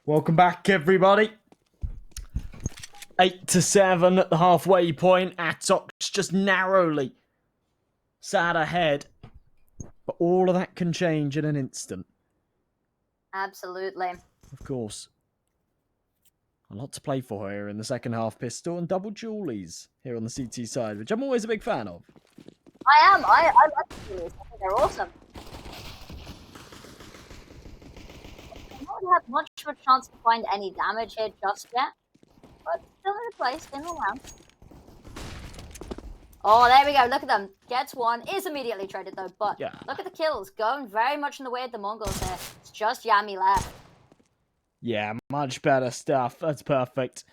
Welcome back, everybody. 8-7 at the halfway point. ATOX just narrowly sat ahead. But all of that can change in an instant.
Absolutely.
Of course. A lot to play for here in the second half. Pistol and double dualies here on the CT side, which I'm always a big fan of.
I am. I like the dualies. I think they're awesome. I don't have much of a chance to find any damage here just yet. But still in the play, still around. Oh, there we go. Look at them. Gets one. Is immediately traded, though. But
yeah,
look at the kills. Going very much in the way of the Mongols here. It's just Yami left.
Yeah, much better stuff. That's perfect.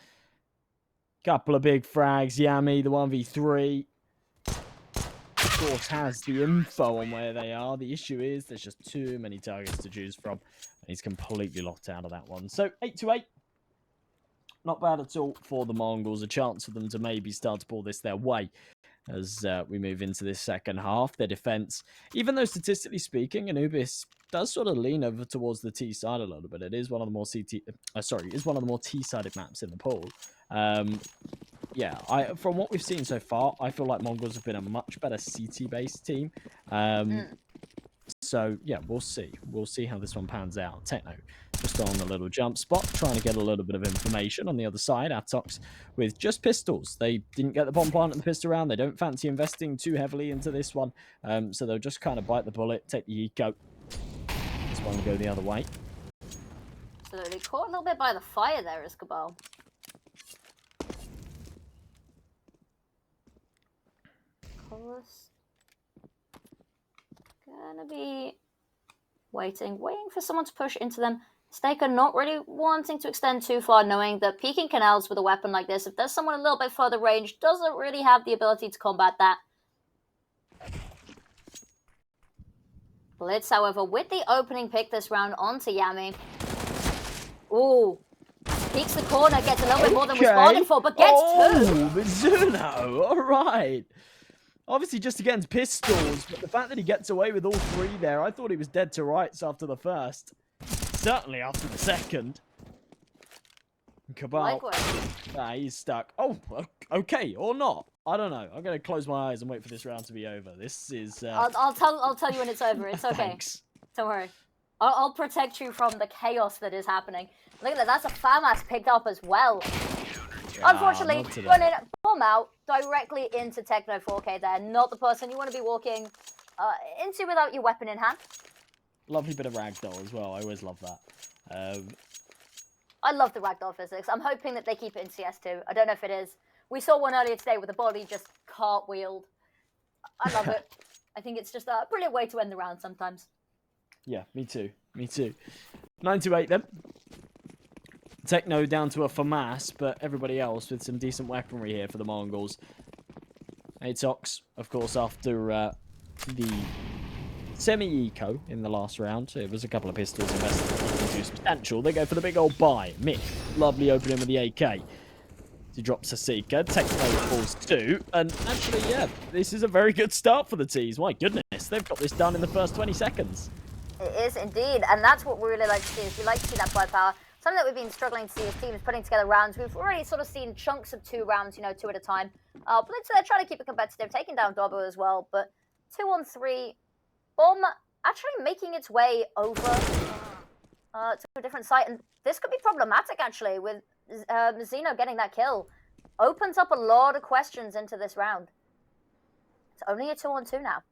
Couple of big frags. Yami, the 1v3. Of course, has the info on where they are. The issue is there's just too many targets to choose from. And he's completely locked out of that one. So, 8-8. Not bad at all for the Mongols. A chance for them to maybe start to pull this their way as we move into this second half. Their defense, even though statistically speaking, Anubis does sort of lean over towards the T side a little bit. It is one of the more is one of the more T-sided maps in the pool. Yeah, from what we've seen so far, I feel like Mongols have been a much better CT-based team. So, yeah, we'll see. We'll see how this one pans out. Techno just on the little jump spot, trying to get a little bit of information on the other side. ATOX with just pistols. They didn't get the bomb plant and the pistol round. They don't fancy investing too heavily into this one. So they'll just kind of bite the bullet, take the eco. This one will go the other way.
Absolutely. Caught a little bit by the fire there is Kabal. Gonna be waiting for someone to push into them. hasteka not really wanting to extend too far, knowing that peeking canals with a weapon like this, if there's someone a little bit further range, doesn't really have the ability to combat that. bLitz, however, with the opening pick this round onto Yami. Ooh. Peeks the corner, gets a little bit more than was bargained for, but gets two!
Mzinho, alright. Obviously just against pistols, but the fact that he gets away with all three there, I thought he was dead to rights after the first. Certainly after the second. Kabal. He's stuck. Oh, okay, or not. I don't know. I'm going to close my eyes and wait for this round to be over. This is...
I'll tell you when it's over. It's okay.
Thanks.
Don't worry. I'll protect you from the chaos that is happening. Look at that. That's a FAMAS picked up as well. Unfortunately, running bomb out directly into Techno 4K there. Not the person you want to be walking into without your weapon in hand.
Lovely bit of ragdoll as well. I always love that.
I love the ragdoll physics. I'm hoping that they keep it in CS2. I don't know if it is. We saw one earlier today where the body just cartwheeled. I love it. I think it's just a brilliant way to end the round sometimes.
Yeah, me too. Me too. 9-8 then. Techno down to a FAMAS, but everybody else with some decent weaponry here for the Mongols. ATOX, of course, after the semi-eco in the last round. It was a couple of pistols invested into substantial. They go for the big old buy. Mick, lovely opening with the AK. He drops hasteka. Techno falls 2. And actually, yeah, this is a very good start for the T's. My goodness, they've got this done in the first 20 seconds.
It is indeed, and that's what we really like to see. Is we like to see that firepower. Something that we've been struggling to see as teams putting together rounds. We've already sort of seen chunks of 2 rounds, you know, 2 at a time. bLitz, they're trying to keep it competitive, taking down Dobbo as well. But 2-on-3, Bomb actually making its way over to a different site. And this could be problematic, actually, with Mzinho getting that kill. Opens up a lot of questions into this round. It's only a 2-on-2 now.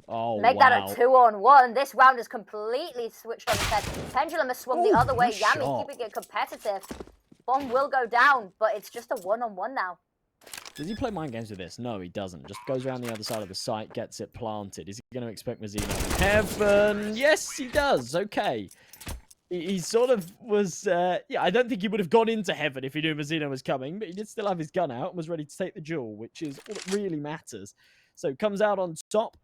Oh,
Make that a 2-on-1. This round is completely switched on its head. Pendulum has swung the other way. Yami keeping it competitive. Bomb will go down, but it's just a 1-on-1 now.
Does he play mind games with this? No, he doesn't. Just goes around the other side of the site, gets it planted. Is he going to expect Mzinho? Heaven! Yes, he does. Okay. He sort of was... yeah, I don't think he would have gone into heaven if he knew Mzinho was coming, but he did still have his gun out and was ready to take the duel, which is all that really matters. So, comes out on top.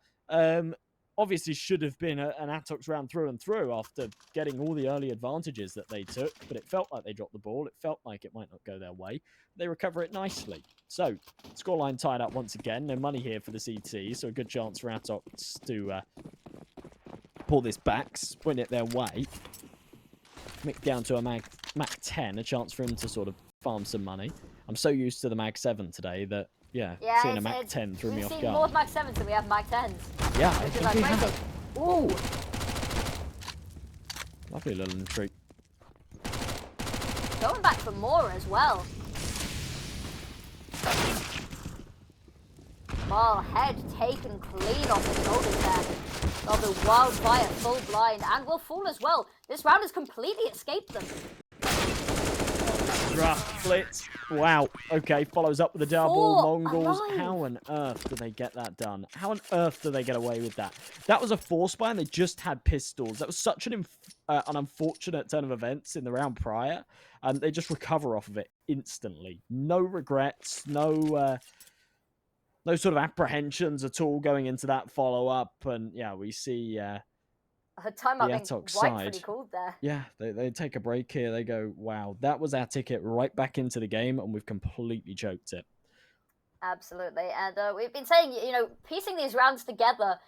Obviously should have been an ATOX round through and through after getting all the early advantages that they took, but it felt like they dropped the ball. It felt like it might not go their way. They recover it nicely. So, scoreline tied up once again. No money here for the CT, so a good chance for ATOX to pull this back, spin it their way. Mick down to a Mag 10, a chance for him to sort of farm some money. I'm so used to the Mag 7 today that, yeah seeing a Mag 10 threw me off guard.
We've seen more Mag 7s than we have Mag 10s.
Yeah,
which is like crazy. Ooh.
Lovely little intrigue.
Going back for more as well. Well, head taken clean off the shoulders there. Of the wildfire full blind and will fall as well. This round has completely escaped them.
Rough bLitz. Wow. Okay, follows up with a double. Mongols.
Alive.
How on earth do they get that done? How on earth do they get away with that? That was a force buy and they just had pistols. That was such an unfortunate turn of events in the round prior. They just recover off of it instantly. No regrets. No sort of apprehensions at all going into that follow-up. And yeah, we see
Her timeout being
ATOX
rightfully
side.
called there.
Yeah, they take a break here. They go, wow, that was our ticket right back into the game, and we've completely choked it.
Absolutely. And we've been saying, you know, piecing these rounds together,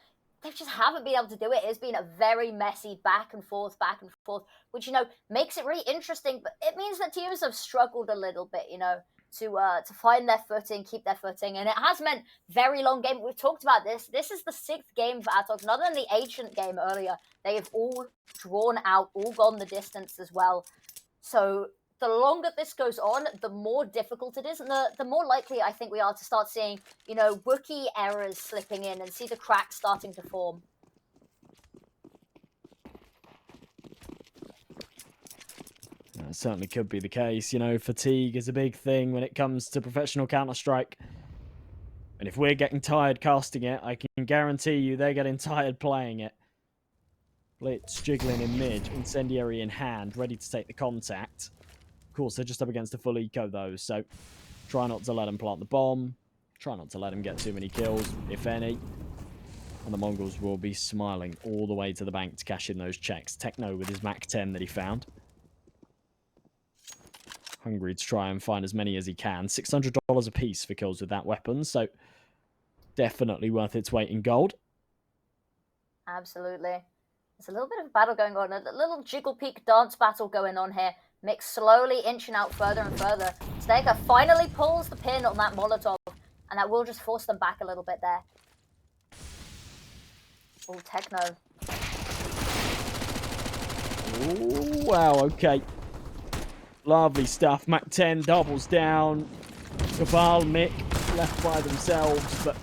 they just haven't been able to do it. It's been a very messy back and forth, which, you know, makes it really interesting. But it means that teams have struggled a little bit, you know, to find their footing, keep their footing. And it has meant very long game. We've talked about this. This is the 6th game for ATOX, not only the ancient game earlier. They have all drawn out, all gone the distance as well. So the longer this goes on, the more difficult it is, and the more likely I think we are to start seeing, you know, rookie errors slipping in and see the cracks starting to form.
That certainly could be the case. You know, fatigue is a big thing when it comes to professional Counter-Strike. And if we're getting tired casting it, I can guarantee you they're getting tired playing it. bLitz jiggling in mid, incendiary in hand, ready to take the contact. Of course, they're just up against a full eco, though, so try not to let them plant the bomb. Try not to let them get too many kills, if any. And the Mongols will be smiling all the way to the bank to cash in those checks. Techno with his Mac 10 that he found. Hungry to try and find as many as he can. $600 a piece for kills with that weapon, so definitely worth its weight in gold.
Absolutely. There's a little bit of a battle going on, a little jiggle peak dance battle going on here. Mick slowly inching out further and further. hasteka finally pulls the pin on that Molotov, and that will just force them back a little bit there. Oh, Techno.
Oh, wow, okay. Lovely stuff. Mac 10 doubles down. Kabal, Mick left by themselves, but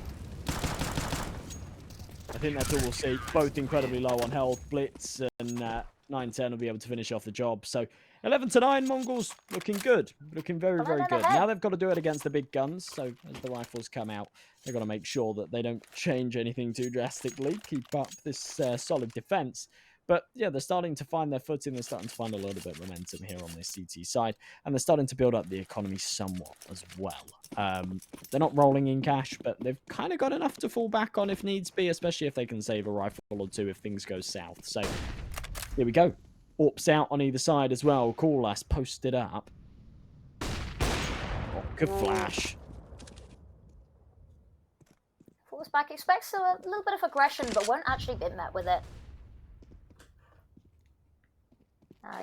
I think that's all we'll see. Both incredibly low on health. bLitz and 910 will be able to finish off the job. So 11-9, Mongols looking good. Looking very, very good. Now they've got to do it against the big guns. So as the rifles come out, they've got to make sure that they don't change anything too drastically. Keep up this solid defense. But yeah, they're starting to find their footing. They're starting to find a little bit of momentum here on this CT side. And they're starting to build up the economy somewhat as well. They're not rolling in cash, but they've kind of got enough to fall back on if needs be, especially if they can save a rifle or two if things go south. So here we go. Orps out on either side as well. Cool-ass posted up. Oh, good flash.
Falls back, expects a little bit of aggression, but won't actually be met with it.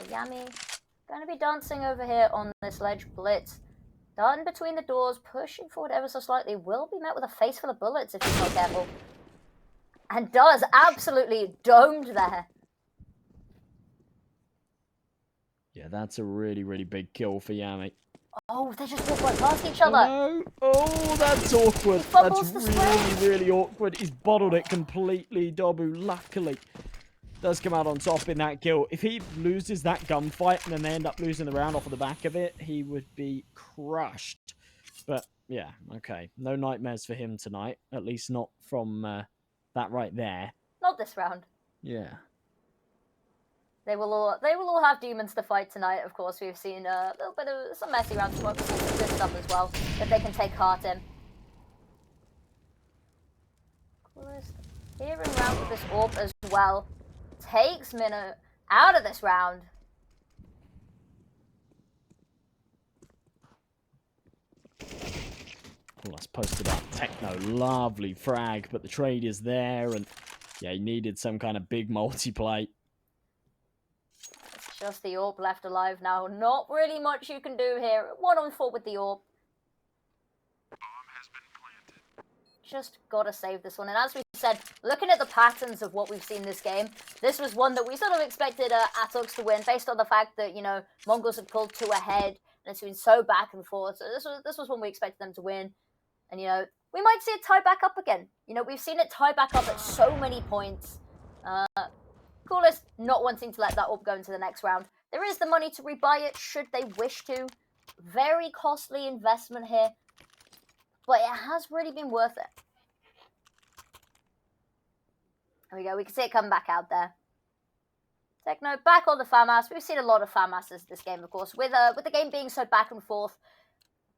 Yami going to be dancing over here on this ledge. bLitz darting between the doors, pushing forward ever so slightly, will be met with a face full of bullets if he's not careful. And does absolutely domed there.
Yeah, that's a really, really big kill for Yami.
Oh, they just walk right past each other.
Oh, no. Oh, that's awkward. That's really, really awkward. He's bottled it completely, Dobu, luckily. Does come out on top in that kill. If he loses that gunfight and then they end up losing the round off of the back of it, he would be crushed. But yeah, okay. No nightmares for him tonight. At least not from that right there.
Not this round.
Yeah.
They will all have demons to fight tonight. Of course, we've seen a little bit of some messy rounds, but some good stuff as well that they can take heart in. Coolest here in round with this AWP as well. Takes Minnow out of this round.
Well, that's posted up. Techno, lovely frag, but the trade is there, and yeah, he needed some kind of big multiplay.
It's Just the orb left alive now. Not really much you can do here. 1-on-4 with the orb. Just gotta save this one. And as we said, looking at the patterns of what we've seen this game, this was one that we sort of expected ATOX to win based on the fact that, you know, Mongols had pulled 2 ahead and it's been so back and forth. So this was one we expected them to win. And, you know, we might see it tie back up again. You know, we've seen it tie back up at so many points. Coolest not wanting to let that orb go into the next round. There is the money to rebuy it should they wish to. Very costly investment here. But it has really been worth it. There we go. We can see it come back out there. Techno back on the FAMAS. We've seen a lot of FAMASs this game, of course. With the game being so back and forth,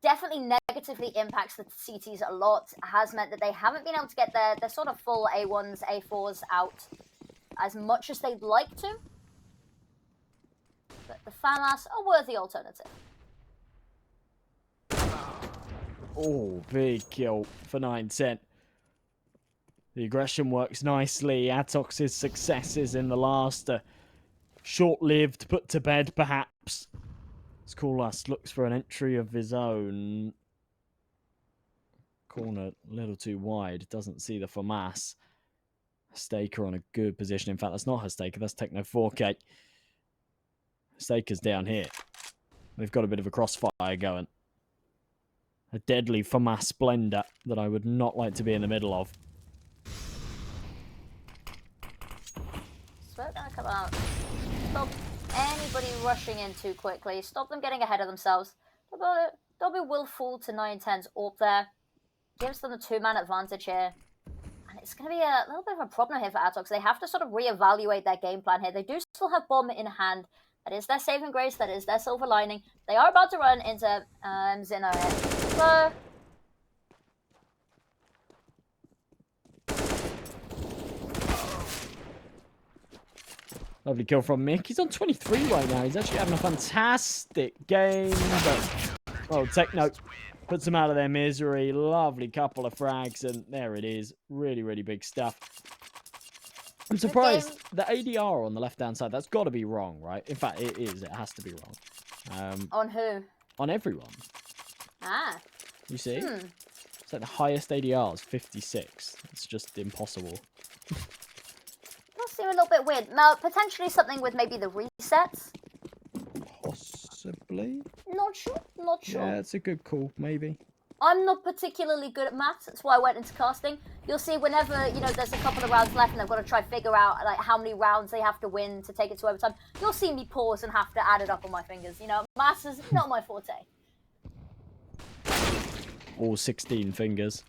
definitely negatively impacts the CTs a lot. It has meant that they haven't been able to get their sort of full A1s, A4s out as much as they'd like to. But the FAMAS, a worthy alternative.
Oh, big kill for 910. The aggression works nicely. ATOX's successes in the last short-lived, put to bed perhaps. Coolest looks for an entry of his own. Corner a little too wide. Doesn't see the FAMAS. Hasteka on a good position. In fact, that's not Hasteka. That's Techno 4K. Hasteka's down here. They've got a bit of a crossfire going. A deadly FAMAS Splendor that I would not like to be in the middle of.
Smoke gonna come out. Stop anybody rushing in too quickly. Stop them getting ahead of themselves. W will fall to 910's orb there. Gives them a 2-man advantage here. And it's going to be a little bit of a problem here for ATOX. They have to sort of reevaluate their game plan here. They do still have bomb in hand. That is their saving grace. That is their silver lining. They are about to run into Mzinho here. So...
Lovely kill from Mick. He's on 23 right now. He's actually having a fantastic game. But, oh, Techno puts him out of their misery. Lovely couple of frags. And there it is. Really, really big stuff. I'm surprised. The ADR on the left-hand side, that's got to be wrong, right? In fact, it is. It has to be wrong.
On who?
On everyone.
Ah.
You see? It's like the highest ADR is 56. It's just impossible.
Does seem a little bit weird. Now, potentially something with maybe the resets?
Possibly.
Not sure. Not sure.
Yeah, it's a good call, maybe.
I'm not particularly good at maths. That's why I went into casting. You'll see whenever, you know, there's a couple of rounds left and they've got to try figure out, like, how many rounds they have to win to take it to overtime. You'll see me pause and have to add it up on my fingers. You know, maths is not my forte.
All 16 fingers.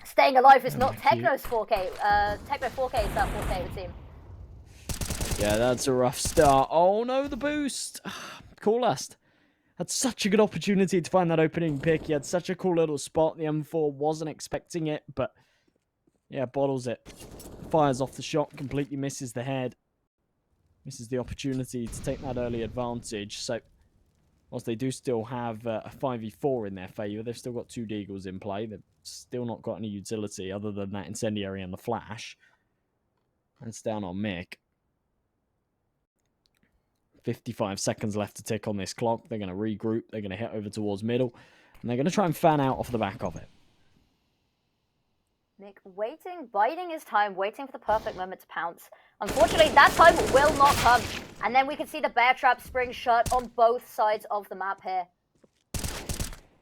Staying alive is not Techno's 4K. Techno 4K is that forte of the team.
Yeah, that's a rough start. Oh no, the boost. Coolest. Had such a good opportunity to find that opening pick. He had such a cool little spot. The M4 wasn't expecting it, but yeah, bottles it. Fires off the shot, completely misses the head. Misses the opportunity to take that early advantage. So, whilst they do still have a 5v4 in their favour, they've still got 2 Deagles in play. They've still not got any utility other than that incendiary and the flash. That's down on Mick. 55 seconds left to tick on this clock. They're going to regroup. They're going to hit over towards middle. And they're going to try and fan out off the back of it.
Mick waiting, biding his time, waiting for the perfect moment to pounce. Unfortunately, that time will not come. And then we can see the bear trap spring shut on both sides of the map here.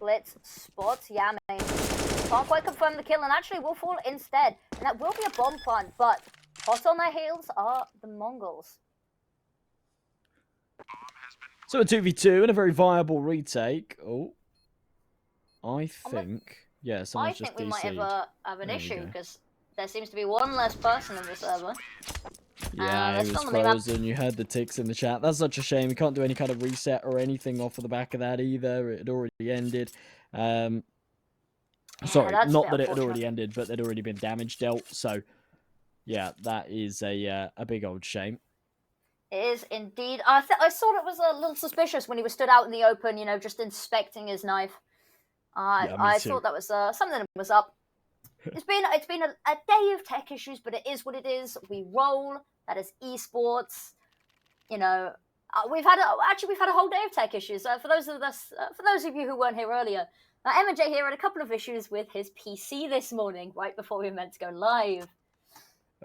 bLitz spots yami. Can't quite confirm the kill and actually will fall instead. And that will be a bomb plant, but hot on their heels are the Mongols.
So a 2v2 and a very viable retake. Oh. I think... Yeah,
I
someone's
think
just
we might
DC'd.
have an issue because there seems to be one less person in the server.
Yeah, it was frozen. You heard the ticks in the chat. That's such a shame. We can't do any kind of reset or anything off of the back of that either. It had already ended. Sorry, not that it had already ended, but there'd already been damage dealt. So, yeah, that is a big old shame.
It is indeed. I thought it was a little suspicious when he was stood out in the open, you know, just inspecting his knife. I thought that was something that was up. It's been a day of tech issues, but it is what it is. We roll. That is esports. You know, We've had a whole day of tech issues. For those of you who weren't here earlier, M&J here had a couple of issues with his PC this morning, right before we were meant to go live.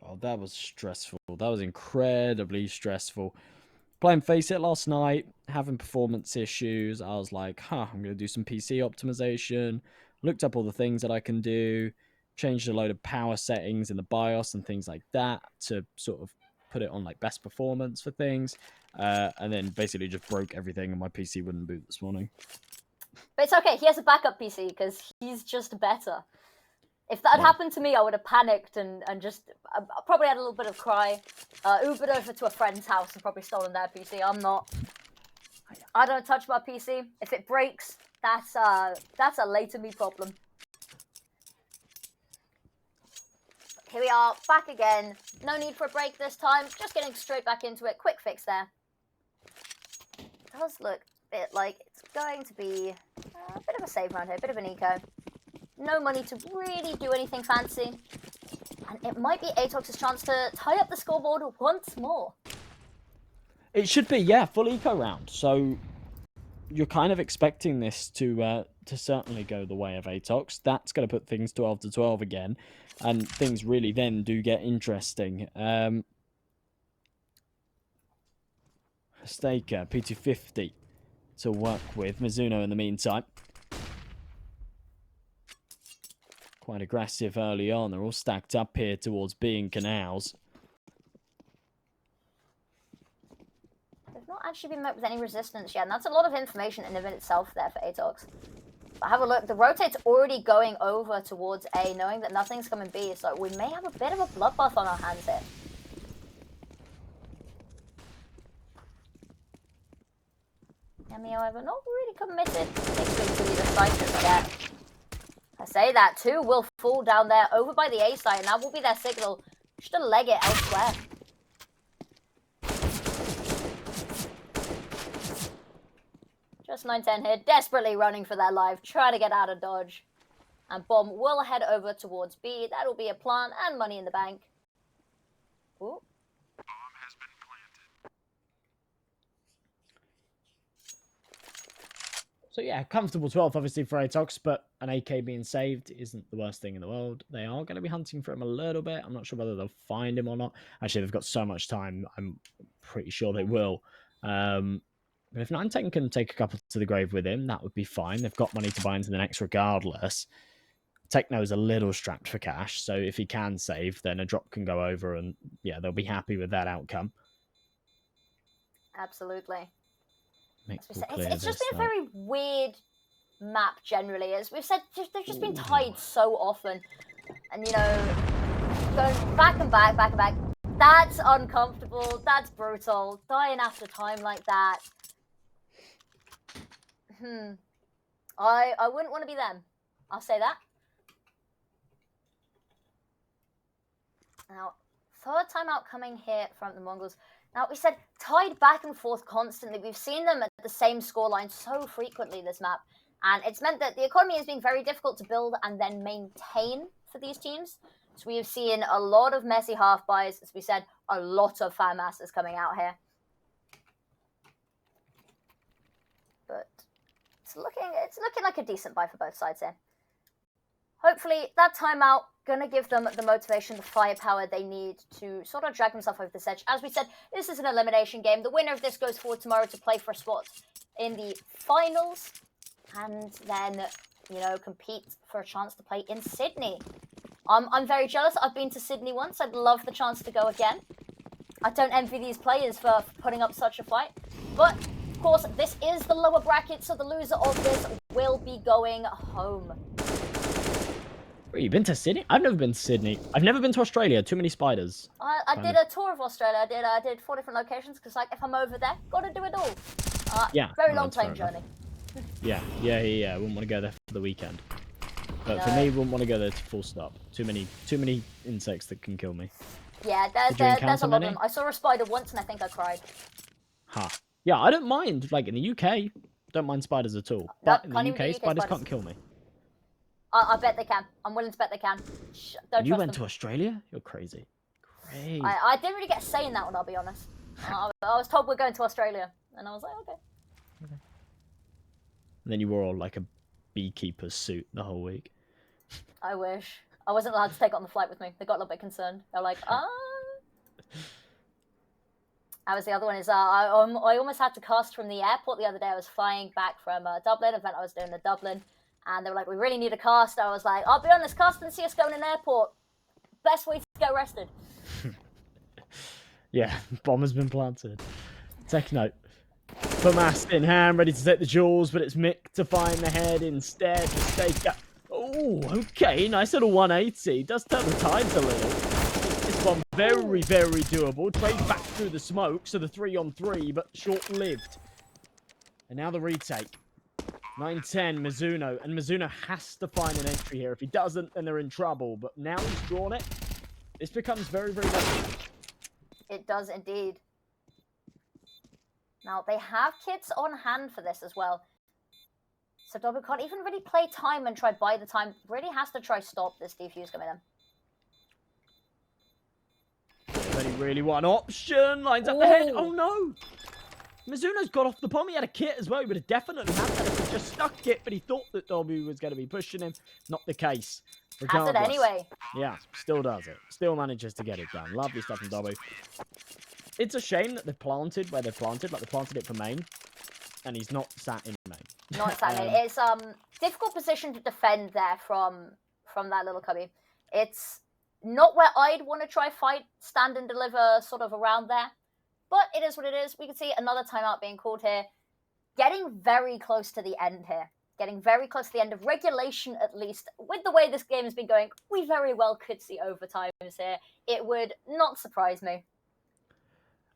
Oh, that was stressful. That was incredibly stressful. Playing Face It last night, having performance issues. I was like, I'm going to do some PC optimization. Looked up all the things that I can do. Changed a load of power settings in the BIOS and things like that to sort of put it on like best performance for things. And then basically just broke everything and my PC wouldn't boot this morning.
But it's okay. He has a backup PC because he's just better. If that had happened to me, I would have panicked and just probably had a little bit of cry. Ubered over to a friend's house and probably stolen their PC. I don't touch my PC. If it breaks, that's a later me problem. Here we are, back again. No need for a break this time. Just getting straight back into it. Quick fix there. It does look a bit like it's going to be a bit of a save round here, a bit of an eco. No money to really do anything fancy. And it might be ATOX's chance to tie up the scoreboard once more.
It should be, yeah, full eco round. So you're kind of expecting this to certainly go the way of ATOX. That's going to put things 12 to 12 again. And things really then do get interesting. Hasteka, P250 to work with. Mzinho in the meantime. Quite aggressive early on. They're all stacked up here towards B and canals.
They've not actually been met with any resistance yet, and that's a lot of information in and of itself there for ATOX. But have a look. The rotate's already going over towards A, knowing that nothing's coming B, so we may have a bit of a bloodbath on our hands here. Yami, however, not really committed to the site just yet. I say that too will fall down there over by the A side, and that will be their signal. Just to leg it elsewhere. Just 9-10 here, desperately running for their life, trying to get out of dodge. And Bomb will head over towards B. That'll be a plant and money in the bank. Ooh.
So yeah, comfortable 12th obviously for ATOX, but an AK being saved isn't the worst thing in the world. They are going to be hunting for him a little bit. I'm not sure whether they'll find him or not. Actually, they've got so much time, I'm pretty sure they will. But if 9-10 can take a couple to the grave with him, that would be fine. They've got money to buy into the next regardless. Techno's a little strapped for cash, so if he can save, then a drop can go over, and yeah, they'll be happy with that outcome.
Absolutely. It's just been a very weird map generally. As we've said, they've just been tied so often. And, you know, going back and back, back and back. That's uncomfortable. That's brutal. Dying after time like that. I wouldn't want to be them. I'll say that. Now, third timeout coming here from the Mongols. Now, we said tied back and forth constantly. We've seen them at the same scoreline so frequently this map. And it's meant that the economy has been very difficult to build and then maintain for these teams. So we have seen a lot of messy half buys. As we said, a lot of fan masses coming out here. But it's looking like a decent buy for both sides here. Hopefully, that timeout gonna give them the motivation, the firepower they need to sort of drag themselves over this edge. As we said, this is an elimination game. The winner of this goes forward tomorrow to play for a spot in the finals, and then, you know, compete for a chance to play in Sydney. I'm very jealous. I've been to Sydney once. I'd love the chance to go again. I don't envy these players for putting up such a fight, but of course, this is the lower bracket, so the loser of this will be going home.
Wait, you've been to Sydney? I've never been to Sydney. I've never been to Australia. Too many spiders.
I did a tour of Australia. I did 4 different locations because, like, if I'm over there, gotta do it all.
Yeah.
Very long plane journey.
Yeah. I wouldn't want to go there for the weekend. But for me, wouldn't want to go there to full stop. Too many insects that can kill me.
Yeah, there's a lot of them. I saw a spider once and I think I cried.
Yeah, I don't mind. Like in the UK, don't mind spiders at all. But in the UK, spiders can't kill me.
I bet they can. I'm willing to bet they can. Don't
You
trust
went
them.
to Australia? You're crazy. Crazy.
I didn't really get a say in that one, I'll be honest. I was told we're going to Australia, and I was like, okay.
And then you wore all like a beekeeper's suit the whole week.
I wish. I wasn't allowed to take it on the flight with me. They got a little bit concerned. They were like, That was the other one. Is I almost had to cast from the airport the other day. I was flying back from Dublin, event I was doing in Dublin, and they were like, we really need a cast. I was like, I'll be honest, casting CSGO in an airport, best way to get arrested.
Yeah, bomb has been planted. Take note. Mast in hand, ready to take the jewels, but it's Mick to find the head instead. Hasteka. Oh, okay, nice little 180. Does turn the tides a little. This one very, very doable. Trade back through the smoke, so the 3-on-3, but short-lived. And now the retake. 9-10, Mzinho. And Mzinho has to find an entry here. If he doesn't, then they're in trouble. But now he's drawn it. This becomes very, very lucky.
It does indeed. Now, they have kits on hand for this as well. So Dobby can't even really play time and try buy the time. Really has to try stop this defuse coming in.
There's only really one option. Lines up the head. Oh, no. Mzinho's got off the bomb. He had a kit as well. He would have definitely had that if he just stuck it, but he thought that Dobby was going to be pushing him. Not the case.
Has it anyway.
Yeah, still does it. Still manages to get it done. Lovely stuff from Dobby. It's a shame that they've planted where they've planted. Like, they planted it for main. And he's not sat in main.
Not sat in main. It's difficult position to defend there from that little cubby. It's not where I'd want to try fight, stand and deliver sort of around there. But it is what it is. We can see another timeout being called here. Getting very close to the end here. Getting very close to the end of regulation, at least. With the way this game has been going, we very well could see overtimes here. It would not surprise me.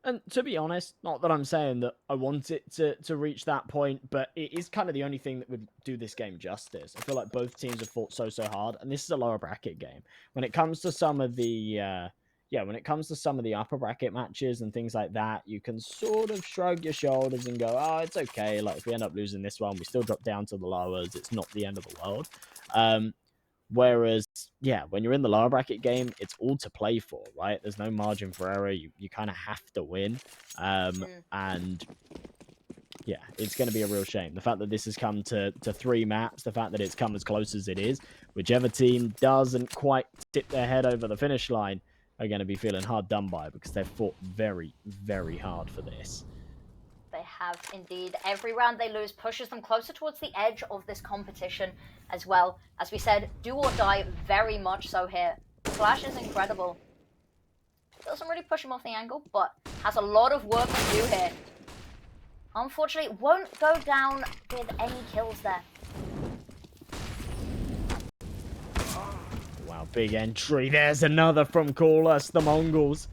And to be honest, not that I'm saying that I want it to reach that point, but it is kind of the only thing that would do this game justice. I feel like both teams have fought so hard, and this is a lower bracket game. When it comes to some of the... when it comes to some of the upper bracket matches and things like that, you can sort of shrug your shoulders and go, oh, it's okay. Like, if we end up losing this one, we still drop down to the lowers. It's not the end of the world. Whereas, when you're in the lower bracket game, it's all to play for, right? There's no margin for error. You kind of have to win. And, it's going to be a real shame. The fact that this has come to 3 maps, the fact that it's come as close as it is, whichever team doesn't quite tip their head over the finish line are going to be feeling hard done by because they've fought very, very hard for this.
They have indeed. Every round they lose pushes them closer towards the edge of this competition as well. As we said, do or die very much so here. Flash is incredible. Doesn't really push him off the angle, but has a lot of work to do here. Unfortunately, won't go down with any kills there.
Wow, big entry. There's another from Callus, the Mongols.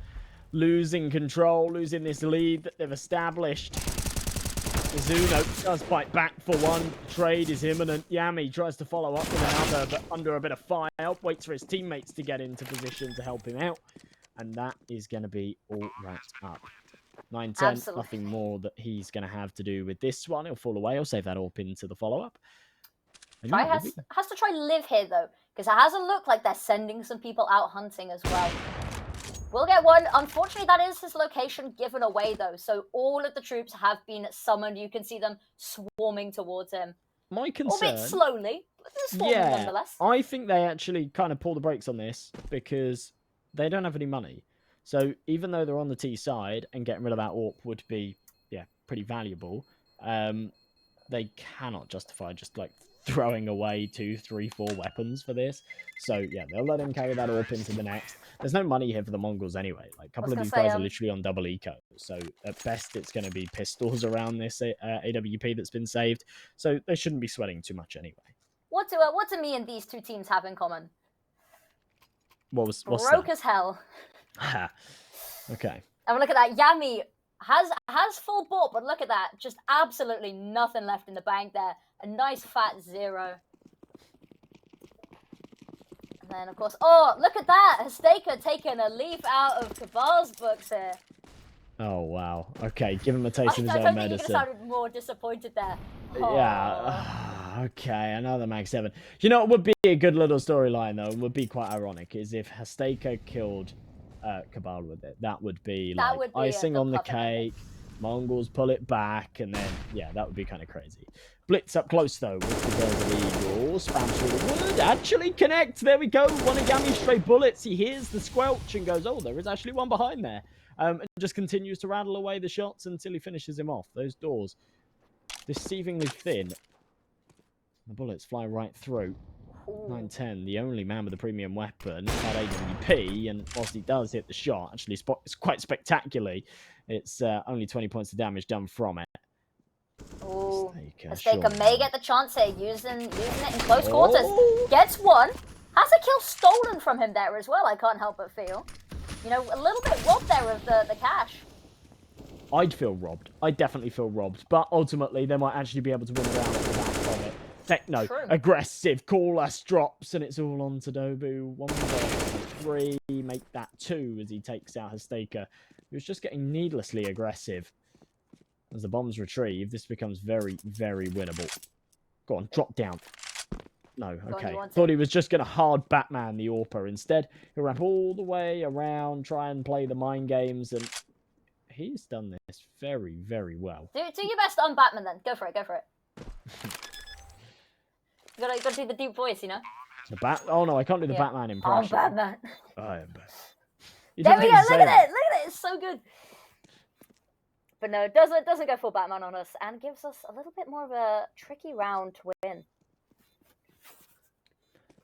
Losing control, losing this lead that they've established. Mzinho does fight back for one. Trade is imminent. Yami tries to follow up with another, but under a bit of fire. Waits for his teammates to get into position to help him out. And that is going to be all wrapped up. 9-10, nothing more that he's going to have to do with this one. He'll fall away. He'll save that AWP into the follow-up.
Has to try live here, though, because it hasn't looked like they're sending some people out hunting as well. We'll get one. Unfortunately, that is his location given away, though. So all of the troops have been summoned. You can see them swarming towards him.
My concern...
Albeit slowly, but they're swarming nonetheless.
I think they actually kind of pull the brakes on this because they don't have any money. So even though they're on the T side and getting rid of that AWP would be, pretty valuable, they cannot justify just, like, throwing away 2, 3, 4 weapons for this. So, they'll let him carry that AWP into the next. There's no money here for the Mongols anyway. Like, a couple of these guys are literally on double eco. So, at best, it's going to be pistols around this AWP that's been saved. So, they shouldn't be sweating too much anyway.
What do me and these two teams have in common?
What's
broke
that?
As hell.
Okay.
And look at that. Yami has full bought, but look at that. Just absolutely nothing left in the bank there. A nice fat 0. And then, of course, oh, look at that. Hasteka taking a leaf out of Kabal's books here.
Oh, wow. Okay, give him a taste of his own medicine.
I don't think you could have sounded more disappointed there.
Oh. Yeah. Okay, another Mag 7. You know, it would be a good little storyline, though, and would be quite ironic, is if Hasteka killed Kabal with it. That would be
That
like
would be
icing
the
on the
perfect ending.
cake. Mongols pull it back, and then, yeah, that would be kind of crazy. Blitz up close, though, with the Desert Eagle. Spams through the wood. Actually connect. There we go. One of Yami's stray bullets. He hears the squelch and goes, oh, there is actually one behind there. And just continues to rattle away the shots until he finishes him off. Those doors, deceivingly thin. The bullets fly right through. 910, the only man with a premium weapon, at AWP, and whilst he does hit the shot, actually it's quite spectacularly, it's only 20 points of damage done from it.
Ooh,
hasteka
hasteka may get the chance here, using it in close quarters. Gets one. Has a kill stolen from him there as well, I can't help but feel. You know, a little bit robbed there of the cash.
I'd feel robbed. I definitely feel robbed, but ultimately they might actually be able to win the round at the back of it. Techno, aggressive, call us drops, and it's all on to Dobu. 1-3, make that 2 as he takes out hasteka, who's just getting needlessly aggressive. As the bombs retrieve, this becomes very, very winnable. Go on, drop down. No, okay. Thought he was just going to hard Batman the AWPer. Instead, he'll wrap all the way around, try and play the mind games, and he's done this very, very well.
Do your best on Batman then. Go for it, go for it. You gotta do the deep voice, you know?
The bat? Oh no, I can't do the Batman impression.
Oh, Batman.
I am Batman.
There we go, look at it! Look at it, it's so good. But no, it doesn't go full Batman on us, and gives us a little bit more of a tricky round to win.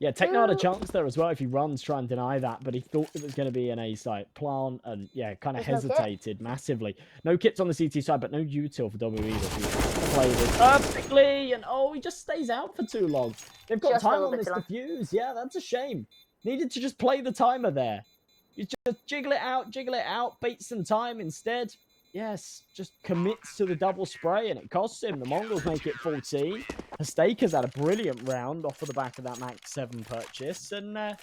Yeah, Techno had a chance there as well if he runs, try and deny that, but he thought it was going to be an A-site plant, and yeah, kind of hesitated massively. No kits on the CT side, but no util for W either. So he has to play this perfectly, and oh, he just stays out for too long. They've got time on this defuse. Yeah, that's a shame. Needed to just play the timer there. You just jiggle it out, bait some time instead. Yes, just commits to the double spray, and it costs him. The Mongols make it 14. hasteka's had a brilliant round off of the back of that Max 7 purchase, and well,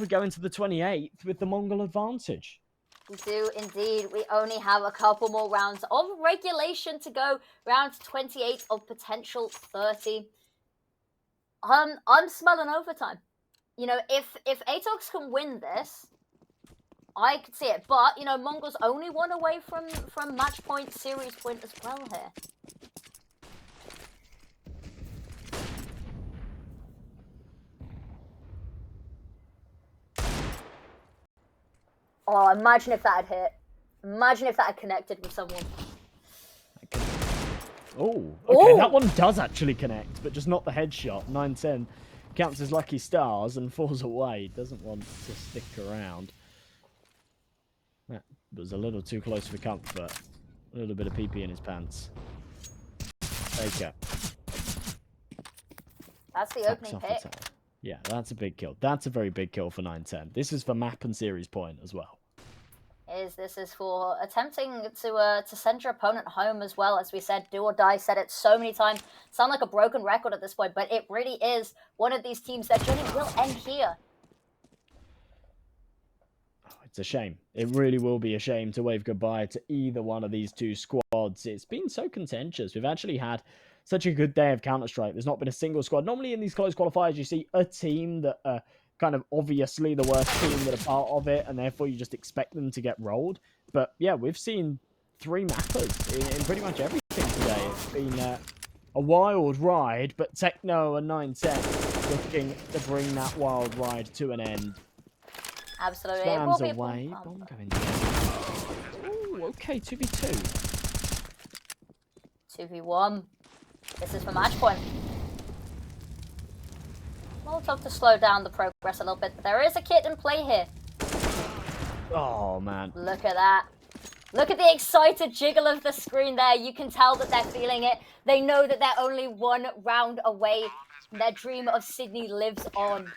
we go into the 28th with the Mongol advantage.
We do indeed. We only have a couple more rounds of regulation to go. Round 28 of potential 30. I'm smelling overtime. You know, if ATOX can win this, I could see it, but you know, Mongols only one away from match point, series point as well here. Oh, imagine if that had hit. Imagine if that had connected with someone.
Oh, okay, that one does actually connect, but just not the headshot. 910 counts as lucky stars and falls away. Doesn't want to stick around. That was a little too close for comfort. A little bit of pee-pee in his pants. Take it.
That's the opening pick.
Yeah, that's a big kill. That's a very big kill for 910. This is for map and series point as well.
This is for attempting to send your opponent home as well. As we said, do or die, said it so many times. Sound like a broken record at this point, but it really is one of these teams that journey will end here.
It's a shame. It really will be a shame to wave goodbye to either one of these two squads. It's been so contentious. We've actually had such a good day of Counter-Strike. There's not been a single squad. Normally in these close qualifiers, you see a team that are kind of obviously the worst team that are part of it, and therefore you just expect them to get rolled. But yeah, we've seen 3 mappers in pretty much everything today. It's been a wild ride, but Techno and 910 looking to bring that wild ride to an end.
Absolutely.
Slams away. Bomb going down. Ooh, okay, 2v2.
2v1. This is for match point. Molotov to slow down the progress a little bit, but there is a kit in play here.
Oh, man.
Look at that. Look at the excited jiggle of the screen there. You can tell that they're feeling it. They know that they're only 1 round away. Their dream of Sydney lives on.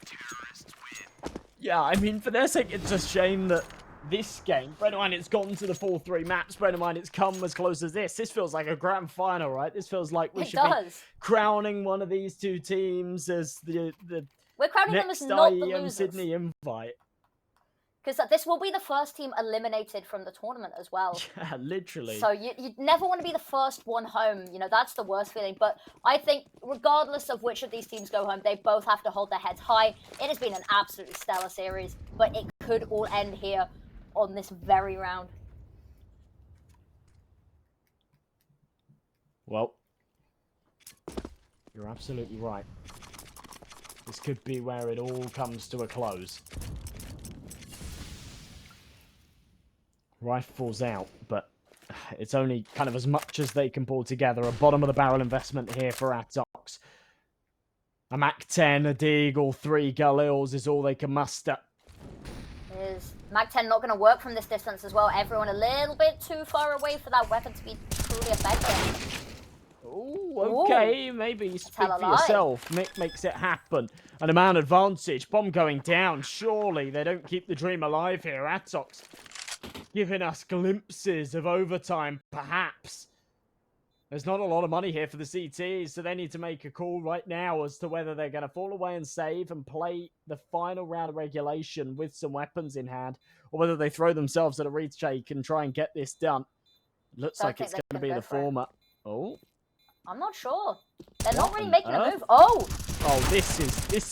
Yeah, I mean, for their sake, it's a shame that this game, bear in mind it's gotten to the 4-3 maps, bear in mind it's come as close as this. This feels like a grand final, right? This feels like we should be crowning one of these two teams as the
We're crowning them as not the
IEM
losers.
Sydney invite.
Because this will be the first team eliminated from the tournament as well.
Yeah, literally.
So you never want to be the first one home. You know, that's the worst feeling. But I think regardless of which of these teams go home, they both have to hold their heads high. It has been an absolutely stellar series, but it could all end here on this very round.
Well, you're absolutely right. This could be where it all comes to a close. Rifles out, but it's only kind of as much as they can pull together. A bottom of the barrel investment here for ATOX. A MAC-10, a Deagle, 3 Galils is all they can muster.
Is MAC-10 not going to work from this distance as well? Everyone a little bit too far away for that weapon to be truly effective.
Oh, okay, maybe speak for yourself. Mick makes it happen. And a man advantage, bomb going down. Surely they don't keep the dream alive here. ATOX giving us glimpses of overtime, perhaps. There's not a lot of money here for the CTs, so they need to make a call right now as to whether they're going to fall away and save and play the final round of regulation with some weapons in hand, or whether they throw themselves at a retake and try and get this done. Looks like it's going to be the former. Oh.
I'm not sure. They're not really making a move. Oh!
Oh, this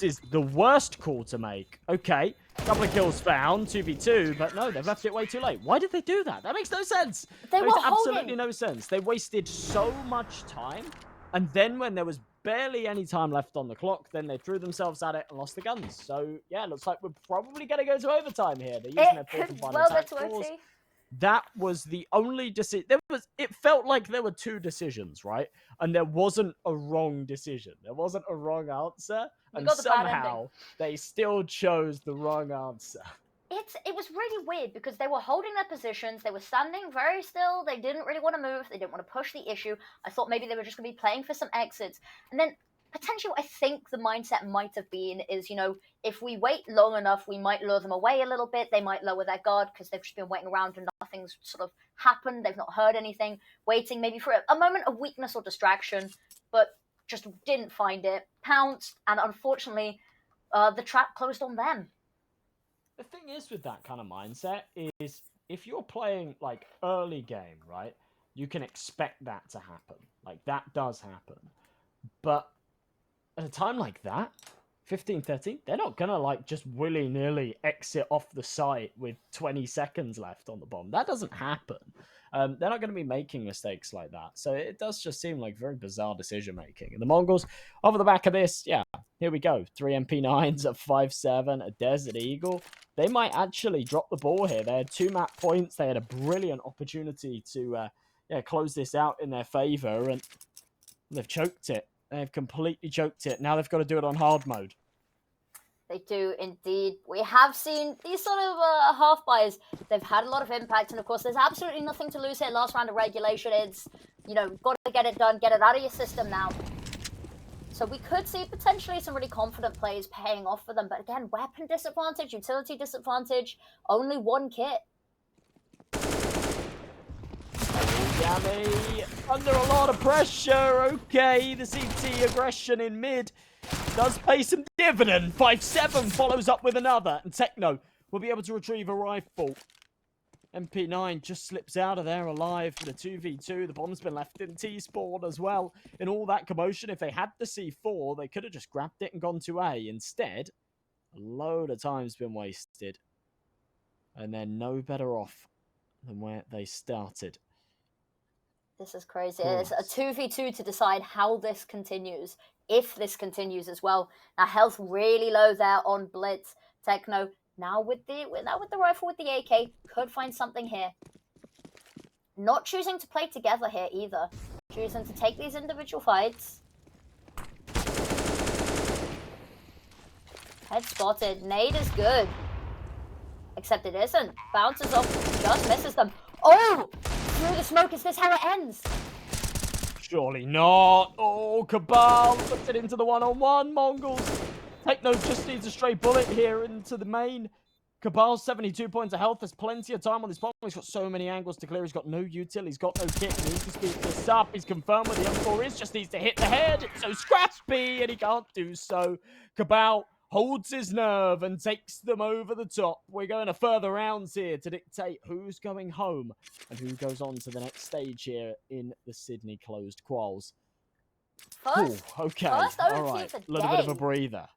is the worst call to make. Okay, couple of kills found, 2v2, but no, they've left it way too late. Why did they do that? That makes no sense. That makes absolutely no sense. They wasted so much time, and then when there was barely any time left on the clock, then they threw themselves at it and lost the guns. So, yeah, looks like we're probably going to go to overtime here. They're using their fourth and final attack calls. That was the only decision. It felt like there were two decisions, right? And there wasn't a wrong decision. There wasn't a wrong answer. And somehow they still chose the wrong answer.
It was really weird because they were holding their positions. They were standing very still. They didn't really want to move. They didn't want to push the issue. I thought maybe they were just going to be playing for some exits. And then potentially what I think the mindset might have been is, you know, if we wait long enough, we might lure them away a little bit. They might lower their guard because they've just been waiting around and nothing's sort of happened. They've not heard anything. Waiting maybe for a moment of weakness or distraction, but just didn't find it. Pounced, and unfortunately, the trap closed on them.
The thing is with that kind of mindset is if you're playing, like, early game, right, you can expect that to happen. Like, that does happen. But at a time like that, 15-13, they're not going to, like, just willy-nilly exit off the site with 20 seconds left on the bomb. That doesn't happen. They're not going to be making mistakes like that. So it does just seem like very bizarre decision-making. And the Mongols, over the back of this, yeah, here we go. 3 MP9s at 5-7, a Desert Eagle. They might actually drop the ball here. They had 2 map points. They had a brilliant opportunity to close this out in their favor, and they've choked it. They've completely choked it. Now they've got to do it on hard mode.
They do indeed. We have seen these sort of half buys. They've had a lot of impact, and of course, there's absolutely nothing to lose here. Last round of regulation, it's, you know, got to get it done, get it out of your system now. So we could see potentially some really confident plays paying off for them. But again, weapon disadvantage, utility disadvantage, only 1 kit.
Yami under a lot of pressure. Okay, the CT aggression in mid does pay some dividend. 5-7 follows up with another, and Techno will be able to retrieve a rifle. MP9 just slips out of there alive for the 2v2. The bomb's been left in T-spawn as well. In all that commotion, if they had the C4, they could have just grabbed it and gone to A. Instead, a load of time's been wasted. And they're no better off than where they started.
This is crazy. It's a 2v2 to decide how this continues, if this continues as well. Now, health really low there on bLitz. Techno, now with the rifle, with the AK, could find something here. Not choosing to play together here either. Choosing to take these individual fights. Head spotted. Nade is good. Except it isn't. Bounces off, just misses them. Oh! Through the smoke, is this how it ends?
Surely not. Oh, Kabal puts it into the one-on-one. Mongols. Techno just needs a stray bullet here into the main. Kabal, 72 points of health. There's plenty of time on this bomb. He's got so many angles to clear. He's got no util. He's got no kit. He needs to speed this up. He's confirmed where the M4 is. Just needs to hit the head. It's so scrappy, and he can't do so. Kabal holds his nerve and takes them over the top. We're going to further rounds here to dictate who's going home and who goes on to the next stage here in the Sydney closed quals. Okay, all right, a little bit of a breather.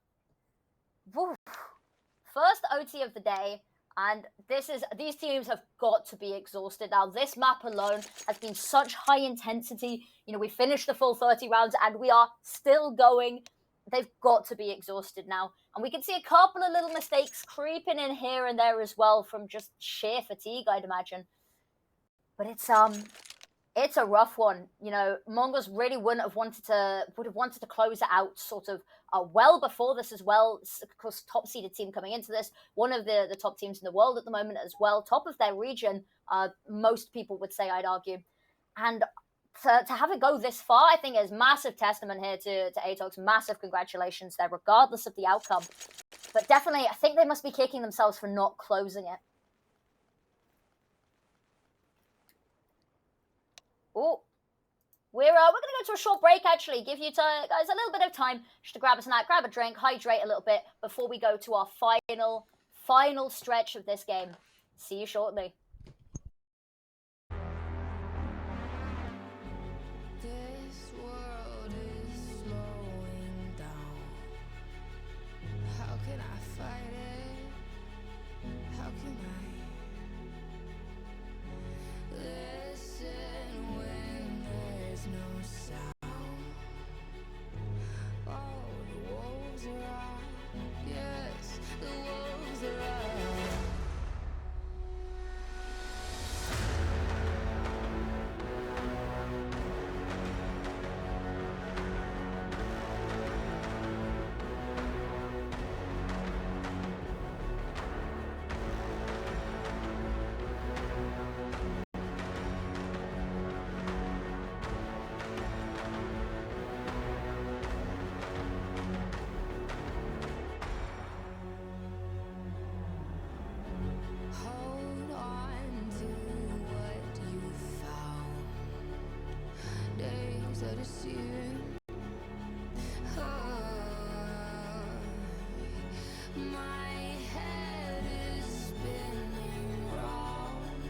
First OT of the day. And these teams have got to be exhausted now. This map alone has been such high intensity. You know, we finished the full 30 rounds and we are still going. They've got to be exhausted now. And we can see a couple of little mistakes creeping in here and there as well from just sheer fatigue, I'd imagine. But it's a rough one. You know, Mongols really would have wanted to close it out sort of well before this as well. Of course, top seeded team coming into this, one of the top teams in the world at the moment as well, top of their region. Most people would say, I'd argue, and to have it go this far, I think is massive testament here to ATOX. Massive congratulations there, regardless of the outcome. But definitely, I think they must be kicking themselves for not closing it. Oh, we're going to go to a short break, actually. Give you guys a little bit of time just to grab a snack, grab a drink, hydrate a little bit before we go to our final stretch of this game. See you shortly.
This world is slowing down. How can I fight it? How can I listen when there's no sound? Oh, the wolves are out. Yes, the wolves are out. Hold on to what you found. Days are deceiving. My head is spinning round.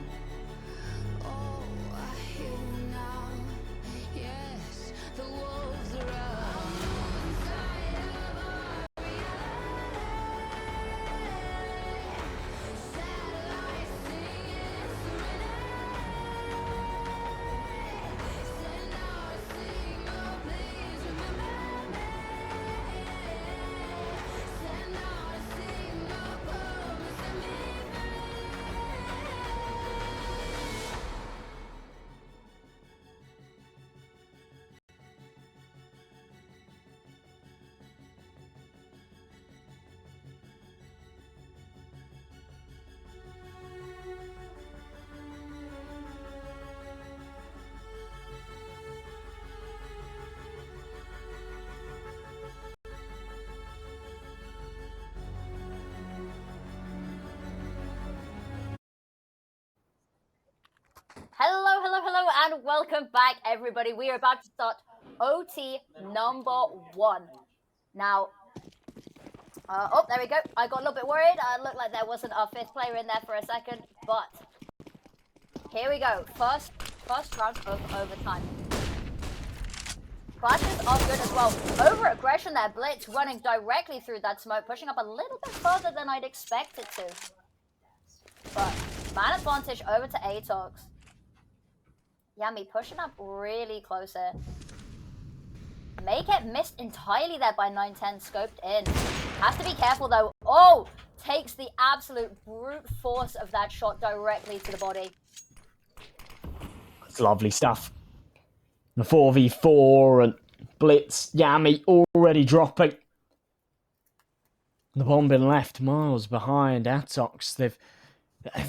Oh, I hear you now. Yes, the wolves are out. Inside of our satellite singing serenade. Send out a signal, please remember me. Send out a signal, promise me free.
Hello, and welcome back, everybody. We are about to start OT number 1. Now, oh, there we go. I got a little bit worried. It looked like there wasn't a 5th player in there for a second, but here we go. First round of overtime. Clashes are good as well. Over aggression there. bLitz running directly through that smoke, pushing up a little bit further than I'd expect it to. But man advantage over to ATOX. Yami pushing up really close here. May get missed entirely there by 910 scoped in. Has to be careful though. Oh! Takes the absolute brute force of that shot directly to the body.
It's lovely stuff. The 4v4 and bLitz, Yami already dropping. The bomb been left miles behind ATOX.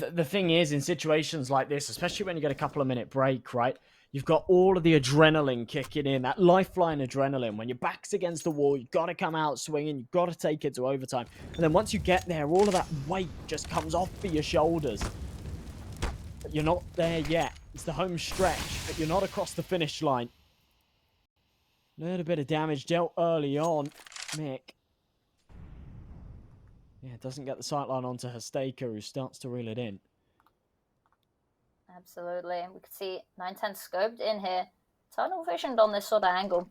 The thing is, in situations like this, especially when you get a couple of minute break, right? You've got all of the adrenaline kicking in, that lifeline adrenaline. When your back's against the wall, you've got to come out swinging. You've got to take it to overtime. And then once you get there, all of that weight just comes off of your shoulders. But you're not there yet. It's the home stretch, but you're not across the finish line. A little bit of damage dealt early on. Mick. Yeah, doesn't get the sightline onto hasteka, who starts to reel it in.
Absolutely. We can see 910 scoped in here. Tunnel visioned on this sort of angle.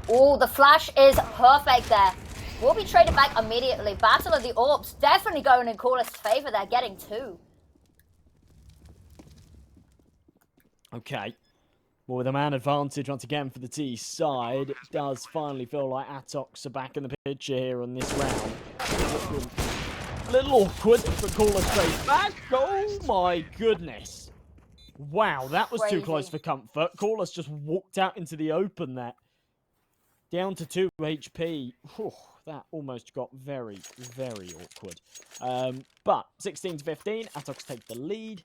Oh, the flash is perfect there. will be traded back immediately. Battle of the Orbs definitely going in Coolest's favor. They're getting 2.
Okay. Well, with a man advantage once again for the T side, it does finally feel like ATOX are back in the picture here on this round. A little awkward for Coolest straight back. Oh my goodness. Wow, that was too close for comfort. Coolest just walked out into the open there. Down to 2 HP. Whew, that almost got very, very awkward. But 16 to 15, ATOX take the lead.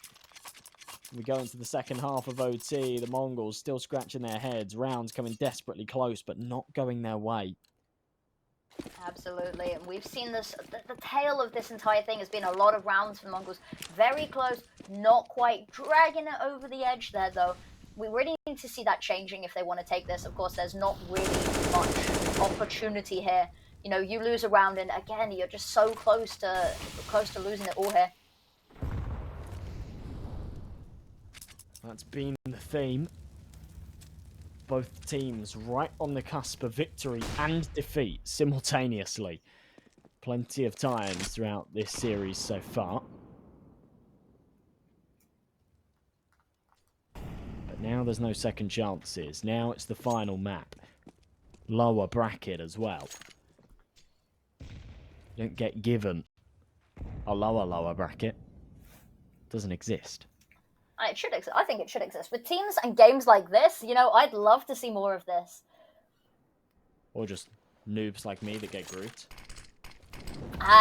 We go into the second half of OT. The Mongols still scratching their heads. Rounds coming desperately close, but not going their way.
Absolutely, and we've seen this. The tail of this entire thing has been a lot of rounds for the Mongols. Very close, not quite dragging it over the edge there, though. We really need to see that changing if they want to take this. Of course, there's not really much opportunity here. You know, you lose a round, and again, you're just so close to losing it all here.
That's been the theme. Both teams right on the cusp of victory and defeat simultaneously. Plenty of times throughout this series so far. But now there's no second chances. Now it's the final map. Lower bracket as well. You don't get given a lower bracket. Doesn't exist.
It should exist. I think it should exist. With teams and games like this, you know, I'd love to see more of this.
Or just noobs like me that get grouped.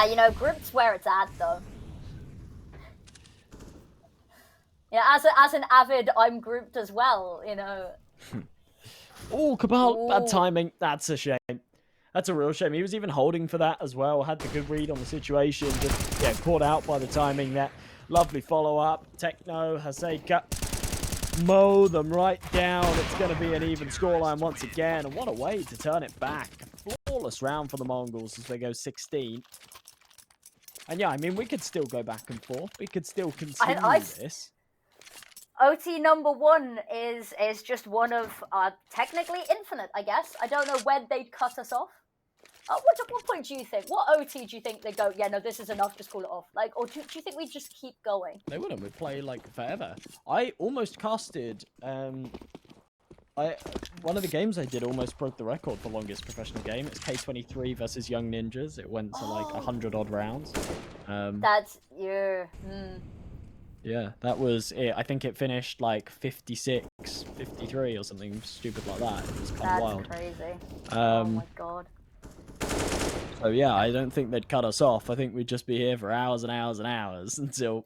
You know, groups where it's at, though. Yeah, as an avid, I'm grouped as well, you know.
Oh, Kabal, bad
Ooh.
timing. That's a shame. That's a real shame. He was even holding for that as well. Had the good read on the situation. Just, yeah, caught out by the timing there. Lovely follow-up. Techno, hasteka. Mow them right down. It's going to be an even scoreline once again. And what a way to turn it back. Flawless round for the Mongols as they go 16. And yeah, I mean, we could still go back and forth. We could still continue this.
OT number 1 is just one of technically infinite, I guess. I don't know when they'd cut us off. At what point do you think? What OT do you think they go? Yeah, no, this is enough. Just call it off. Like, or do you think we just keep going?
They wouldn't. We'd play like forever. I almost casted. One of the games I did almost broke the record for longest professional game. It's K23 versus Young Ninjas. It went to like 100 odd rounds.
That's yeah.
Yeah, that was it. I think it finished like 56, 53 or something stupid like that. It was kind of wild.
That's crazy. Oh my god.
So yeah, I don't think they'd cut us off. I think we'd just be here for hours and hours and hours until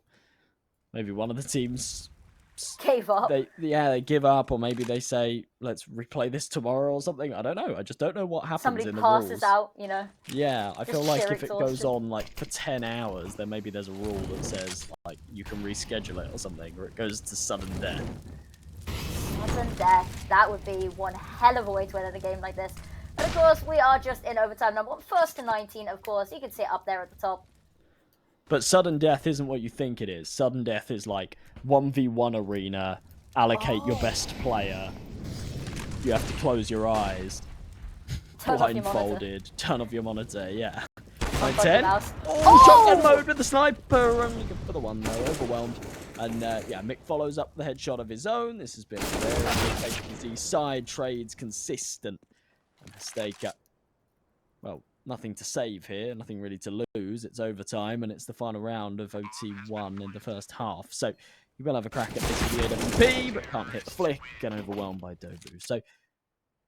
maybe one of the teams
gave up.
They give up, or maybe they say, let's replay this tomorrow or something. I don't know. I just don't know what happens
Somebody
in the
passes
rules.
out, you know.
Yeah, I
Just
feel like
sheer
if it goes
exhaustion.
on like for 10 hours, then maybe there's a rule that says like you can reschedule it or something, or it goes to sudden death.
Sudden death. That would be one hell of a way to end a game like this. But of course, we are just in overtime number 1. First to 19, of course. You can see it up there at the top.
But sudden death isn't what you think it is. Sudden death is like 1v1 arena, allocate your best player. You have to close your eyes. Blindfolded. Turn off your monitor, yeah. 9-10. Shotgun mode with the sniper. And looking for the one though, overwhelmed. And yeah, Mick follows up the headshot of his own. This has been very good. Side trades consistent. And hasteka. Well, nothing to save here, nothing really to lose. It's overtime, and it's the final round of OT1 in the first half. So you will have a crack at this with the AWP, but can't hit the flick, and overwhelmed by Dobu. So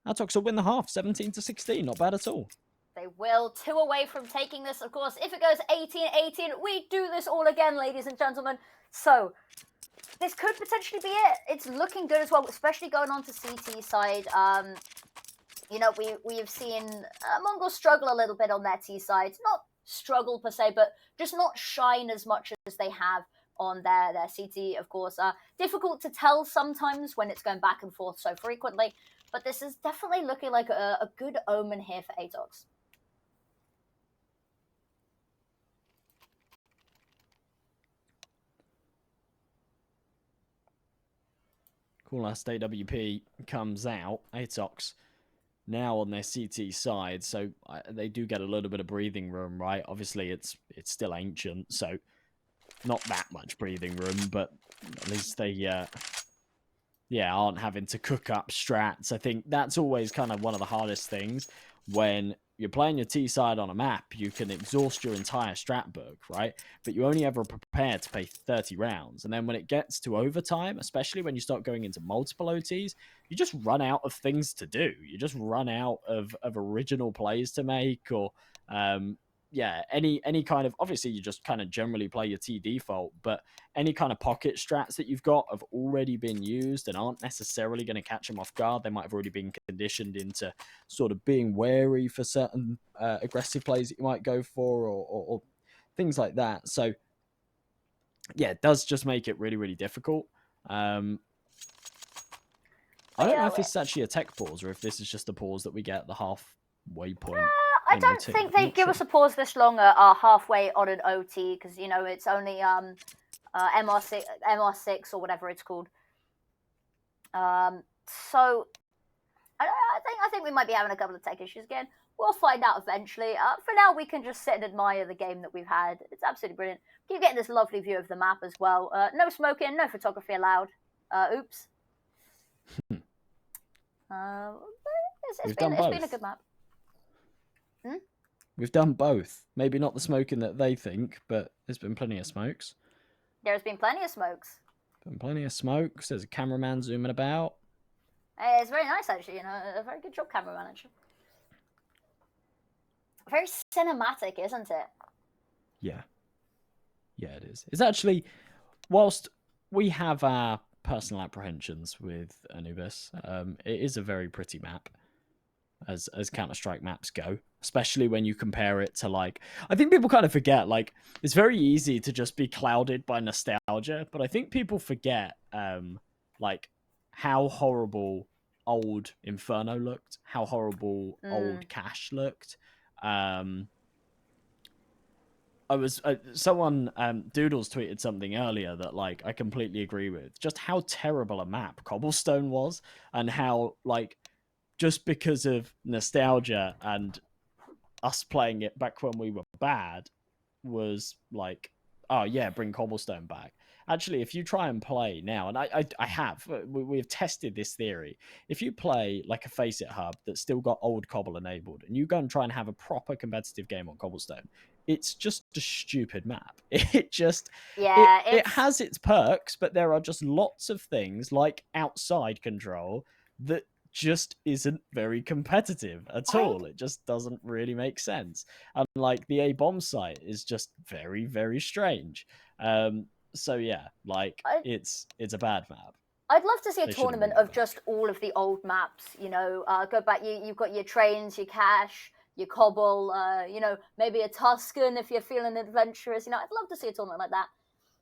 ATOX will win the half, 17-16. Not bad at all.
They will. 2 away from taking this, of course. If it goes 18-18, we do this all again, ladies and gentlemen. So this could potentially be it. It's looking good as well, especially going on to CT side. You know, we have seen Mongols struggle a little bit on their T side. Not struggle per se, but just not shine as much as they have on their CT, of course. Difficult to tell sometimes when it's going back and forth so frequently, but this is definitely looking like a good omen here for ATOX.
Cool, last AWP comes out. ATOX now on their CT side, so they do get a little bit of breathing room, right? Obviously, it's still ancient, so not that much breathing room, but at least they, aren't having to cook up strats. I think that's always kind of one of the hardest things when you're playing your T side on a map. You can exhaust your entire strat book, right? But you only ever prepare to play 30 rounds. And then when it gets to overtime, especially when you start going into multiple OTs, you just run out of things to do. You just run out of original plays to make, or any kind of, obviously you just kind of generally play your T default, but any kind of pocket strats that you've got have already been used and aren't necessarily going to catch them off guard. They might have already been conditioned into sort of being wary for certain aggressive plays that you might go for, or things like that. So yeah, it does just make it really, really difficult. I don't know if this is actually a tech pause or if this is just a pause that we get at the halfway point.
I don't think they give us a pause this long halfway on an OT, because it's only MR6 or whatever it's called. So I think we might be having a couple of tech issues again. We'll find out eventually. For now, we can just sit and admire the game that we've had. It's absolutely brilliant. Keep getting this lovely view of the map as well. No smoking, no photography allowed. Oops. It's been a good map.
We've done both. Maybe not the smoking that they think, but there's been plenty of smokes.
There's been plenty of smokes.
There's a cameraman zooming about.
Hey, it's very nice, actually. A very good job, cameraman, actually. Very cinematic, isn't it?
Yeah, it is. It's actually, whilst we have our personal apprehensions with Anubis, it is a very pretty map. As Counter-Strike maps go, especially when you compare it to, like, I think people kind of forget, like, it's very easy to just be clouded by nostalgia, but I think people forget like how horrible old Inferno looked, how horrible old Cash looked. Someone Doodles tweeted something earlier that, like, I completely agree with, just how terrible a map Cobblestone was, and how, like, just because of nostalgia and us playing it back when we were bad was like, oh yeah, bring Cobblestone back. Actually, if you try and play now, and I have, we've tested this theory. If you play like a Face It hub that's still got old Cobble enabled, and you go and try and have a proper competitive game on Cobblestone, it's just a stupid map. It has its perks, but there are just lots of things like outside control that just isn't very competitive at all. It just doesn't really make sense. And like the A bomb site is just very, very strange. So yeah, like it's a bad map.
I'd love to see a tournament of just all of the old maps. Go back. You've got your trains, your Cache, your Cobble. Maybe a Tuscan if you're feeling adventurous. I'd love to see a tournament like that.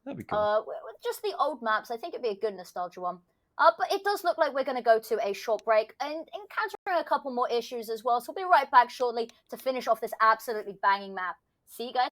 That'd be cool.
With just the old maps, I think it'd be a good nostalgia one. But it does look like we're going to go to a short break and encountering a couple more issues as well. So we'll be right back shortly to finish off this absolutely banging map. See you guys.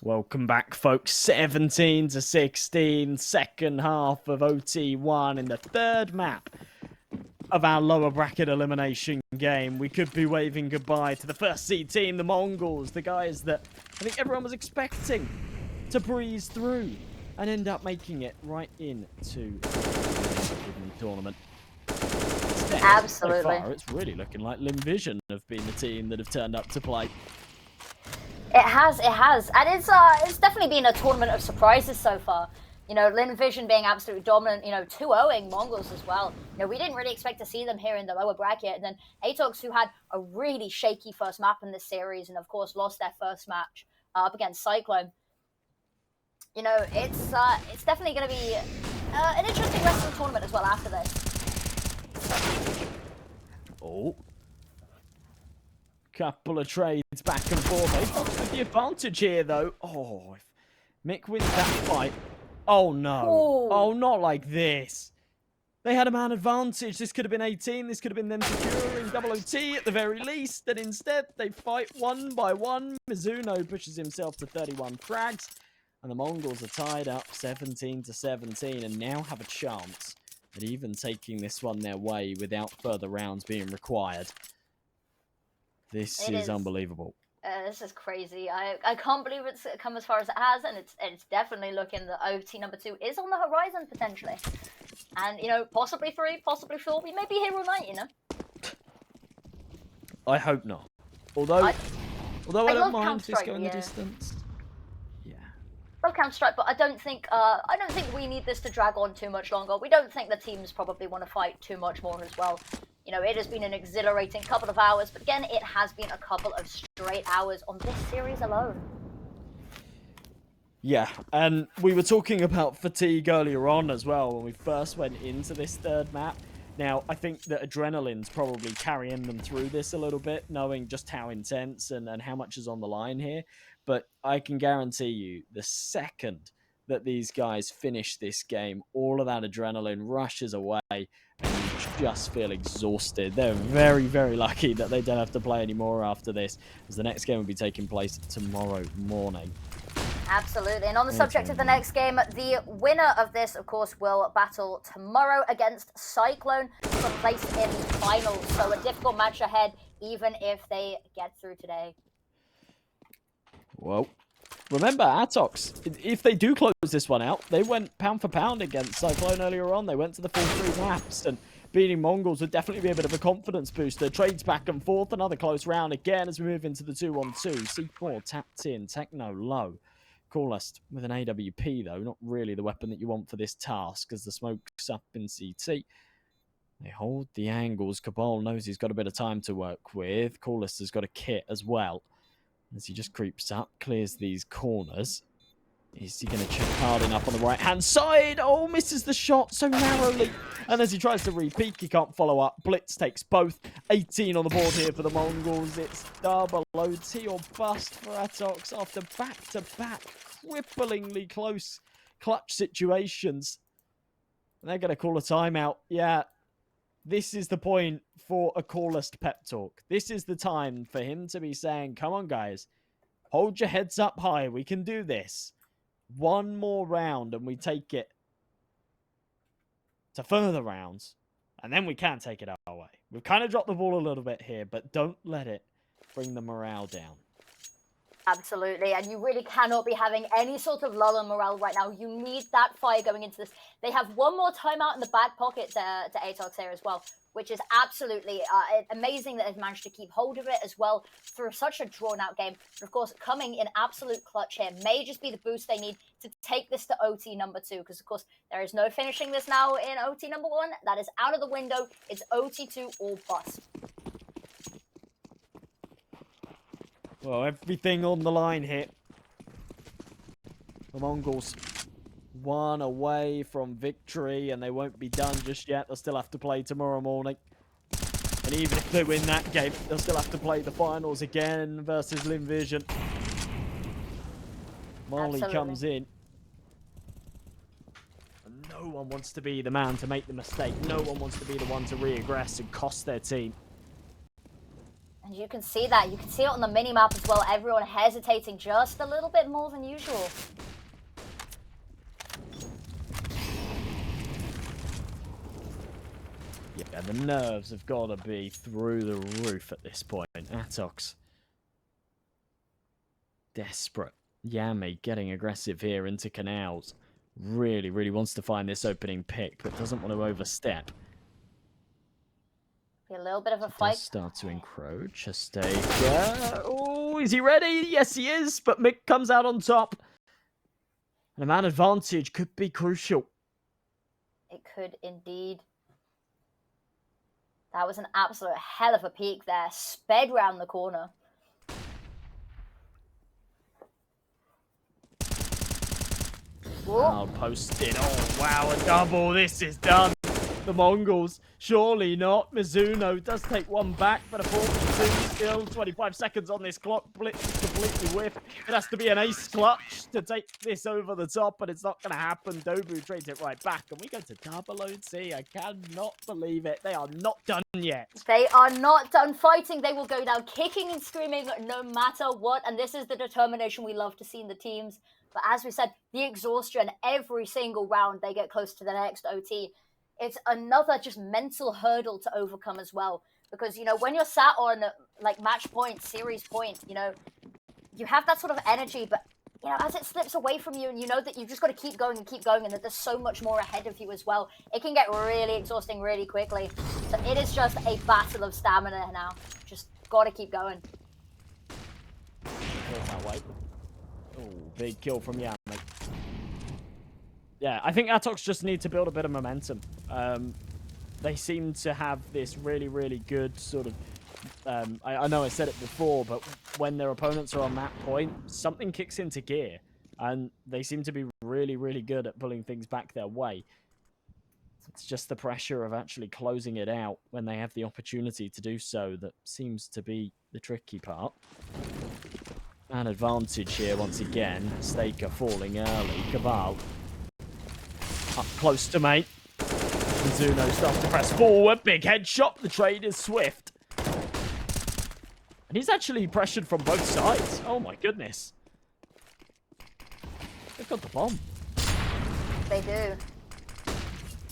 Welcome back, folks. 17-16, second half of OT1 in the third map of our lower bracket elimination game. We could be waving goodbye to the first seed team, the Mongols, the guys that I think everyone was expecting to breeze through and end up making it right into the tournament.
Absolutely.
So far, it's really looking like Mzinho have been the team that have turned up to play.
It has, and it's definitely been a tournament of surprises so far. You know, Mzinho being absolutely dominant, you know, 2-0ing Mongols as well. You know, we didn't really expect to see them here in the lower bracket. And then ATOX, who had a really shaky first map in this series, and of course lost their first match up against Cyclone. You know, it's definitely going to be an interesting rest of the tournament as well after this.
Oh. Couple of trades back and forth. ATOX with the advantage here, though. Oh, if Mick wins that fight. Oh, no.
Ooh.
Oh, not like this. They had a man advantage. This could have been 18. This could have been them securing double OT at the very least. And instead, they fight one by one. Mzinho pushes himself to 31 frags. And the Mongols are tied up 17-17 and now have a chance at even taking this one their way without further rounds being required. This is unbelievable.
This is crazy. I can't believe it's come as far as it has, and it's definitely looking that OT number 2 is on the horizon potentially. And, you know, possibly 3, possibly 4, we may be here all night, you know?
I hope not. Although I don't mind this going the distance. Yeah.
I love Counter-Strike, but I don't think we need this to drag on too much longer. We don't think the teams probably want to fight too much more as well. You know, it has been an exhilarating couple of hours, but again, it has been a couple of straight hours on this series alone.
Yeah, and we were talking about fatigue earlier on as well when we first went into this third map. Now, I think that adrenaline's probably carrying them through this a little bit, knowing just how intense and how much is on the line here. But I can guarantee you, the second that these guys finish this game, all of that adrenaline rushes away and you just feel exhausted. They're very, very lucky that they don't have to play anymore after this, as the next game will be taking place tomorrow morning.
Absolutely. And on the subject of the next game, the winner of this, of course, will battle tomorrow against Cyclone for place in finals. So a difficult match ahead, even if they get through today.
Well, remember, ATOX, if they do close this one out, they went pound for pound against Cyclone earlier on. They went to the full 3 maps, and beating Mongols would definitely be a bit of a confidence booster. Trades back and forth, another close round again as we move into the 2-on-2. C4 tapped in, Techno low. Coolest with an AWP, though. Not really the weapon that you want for this task, as the smoke's up in CT. They hold the angles. Kabal knows he's got a bit of time to work with. Coolest has got a kit as well. As he just creeps up, clears these corners. Is he going to check hard enough on the right-hand side? Oh, misses the shot so narrowly. And as he tries to re-peek, he can't follow up. bLitz takes both. 18 on the board here for the Mongols. It's double OT or bust for ATOX after back-to-back cripplingly close clutch situations. And they're going to call a timeout. Yeah, this is the point for a Coolest pep talk. This is the time for him to be saying, come on, guys. Hold your heads up high. We can do this. One more round and we take it to further rounds. And then we can take it our way. We've kind of dropped the ball a little bit here, but don't let it bring the morale down.
Absolutely, and you really cannot be having any sort of lull in morale right now. You need that fire going into this. They have one more timeout in the back pocket to ATOX here as well, which is absolutely amazing that they've managed to keep hold of it as well through such a drawn-out game. But of course, coming in absolute clutch here may just be the boost they need to take this to OT number 2, because of course, there is no finishing this now in OT number 1. That is out of the window. It's OT 2 or bust.
Well, everything on the line here. The Mongols one away from victory, and they won't be done just yet. They'll still have to play tomorrow morning. And even if they win that game, they'll still have to play the finals again versus Mzinho. Marley comes in. And no one wants to be the man to make the mistake. No one wants to be the one to regress and cost their team.
And you can see that. You can see it on the minimap as well. Everyone hesitating just a little bit more than usual.
Yeah, the nerves have got to be through the roof at this point. ATOX. Desperate. Yami getting aggressive here into canals. Really, really wants to find this opening pick, but doesn't want to overstep.
Be a little bit of a
Does
fight.
start to encroach. Hasteka. Oh, is he ready? Yes, he is. But Mick comes out on top. And a man advantage could be crucial.
It could indeed. That was an absolute hell of a peek there. Sped round the corner.
Oh, posted. Oh, wow, a double. This is done. The Mongols. Surely not. Mzinho does take one back, but a 4-2 still. 25 seconds on this clock. bLitz is completely whiffed. It has to be an ace clutch to take this over the top, but it's not going to happen. Dobu trades it right back, and we go to double OT. I cannot believe it. They are not done yet.
They are not done fighting. They will go down kicking and screaming no matter what, and this is the determination we love to see in the teams. But as we said, the exhaustion, every single round they get close to the next OT. It's another just mental hurdle to overcome as well. Because, you know, when you're sat on, like, match point, series point, you know, you have that sort of energy, but, you know, as it slips away from you and you know that you've just got to keep going and that there's so much more ahead of you as well, it can get really exhausting really quickly. So it is just a battle of stamina now. Just got to keep going.
Feels that way. Oh, big kill from Yami. Yeah, I think ATOX just need to build a bit of momentum. They seem to have this really, really good sort of... I know I said it before, but when their opponents are on that point, something kicks into gear. And they seem to be really, really good at pulling things back their way. It's just the pressure of actually closing it out when they have the opportunity to do so that seems to be the tricky part. An advantage here once again. Hasteka falling early. Kabal up close to mate. Mzinho starts to press forward. Big headshot. The trade is swift. And he's actually pressured from both sides. Oh my goodness. They've got the bomb.
They do.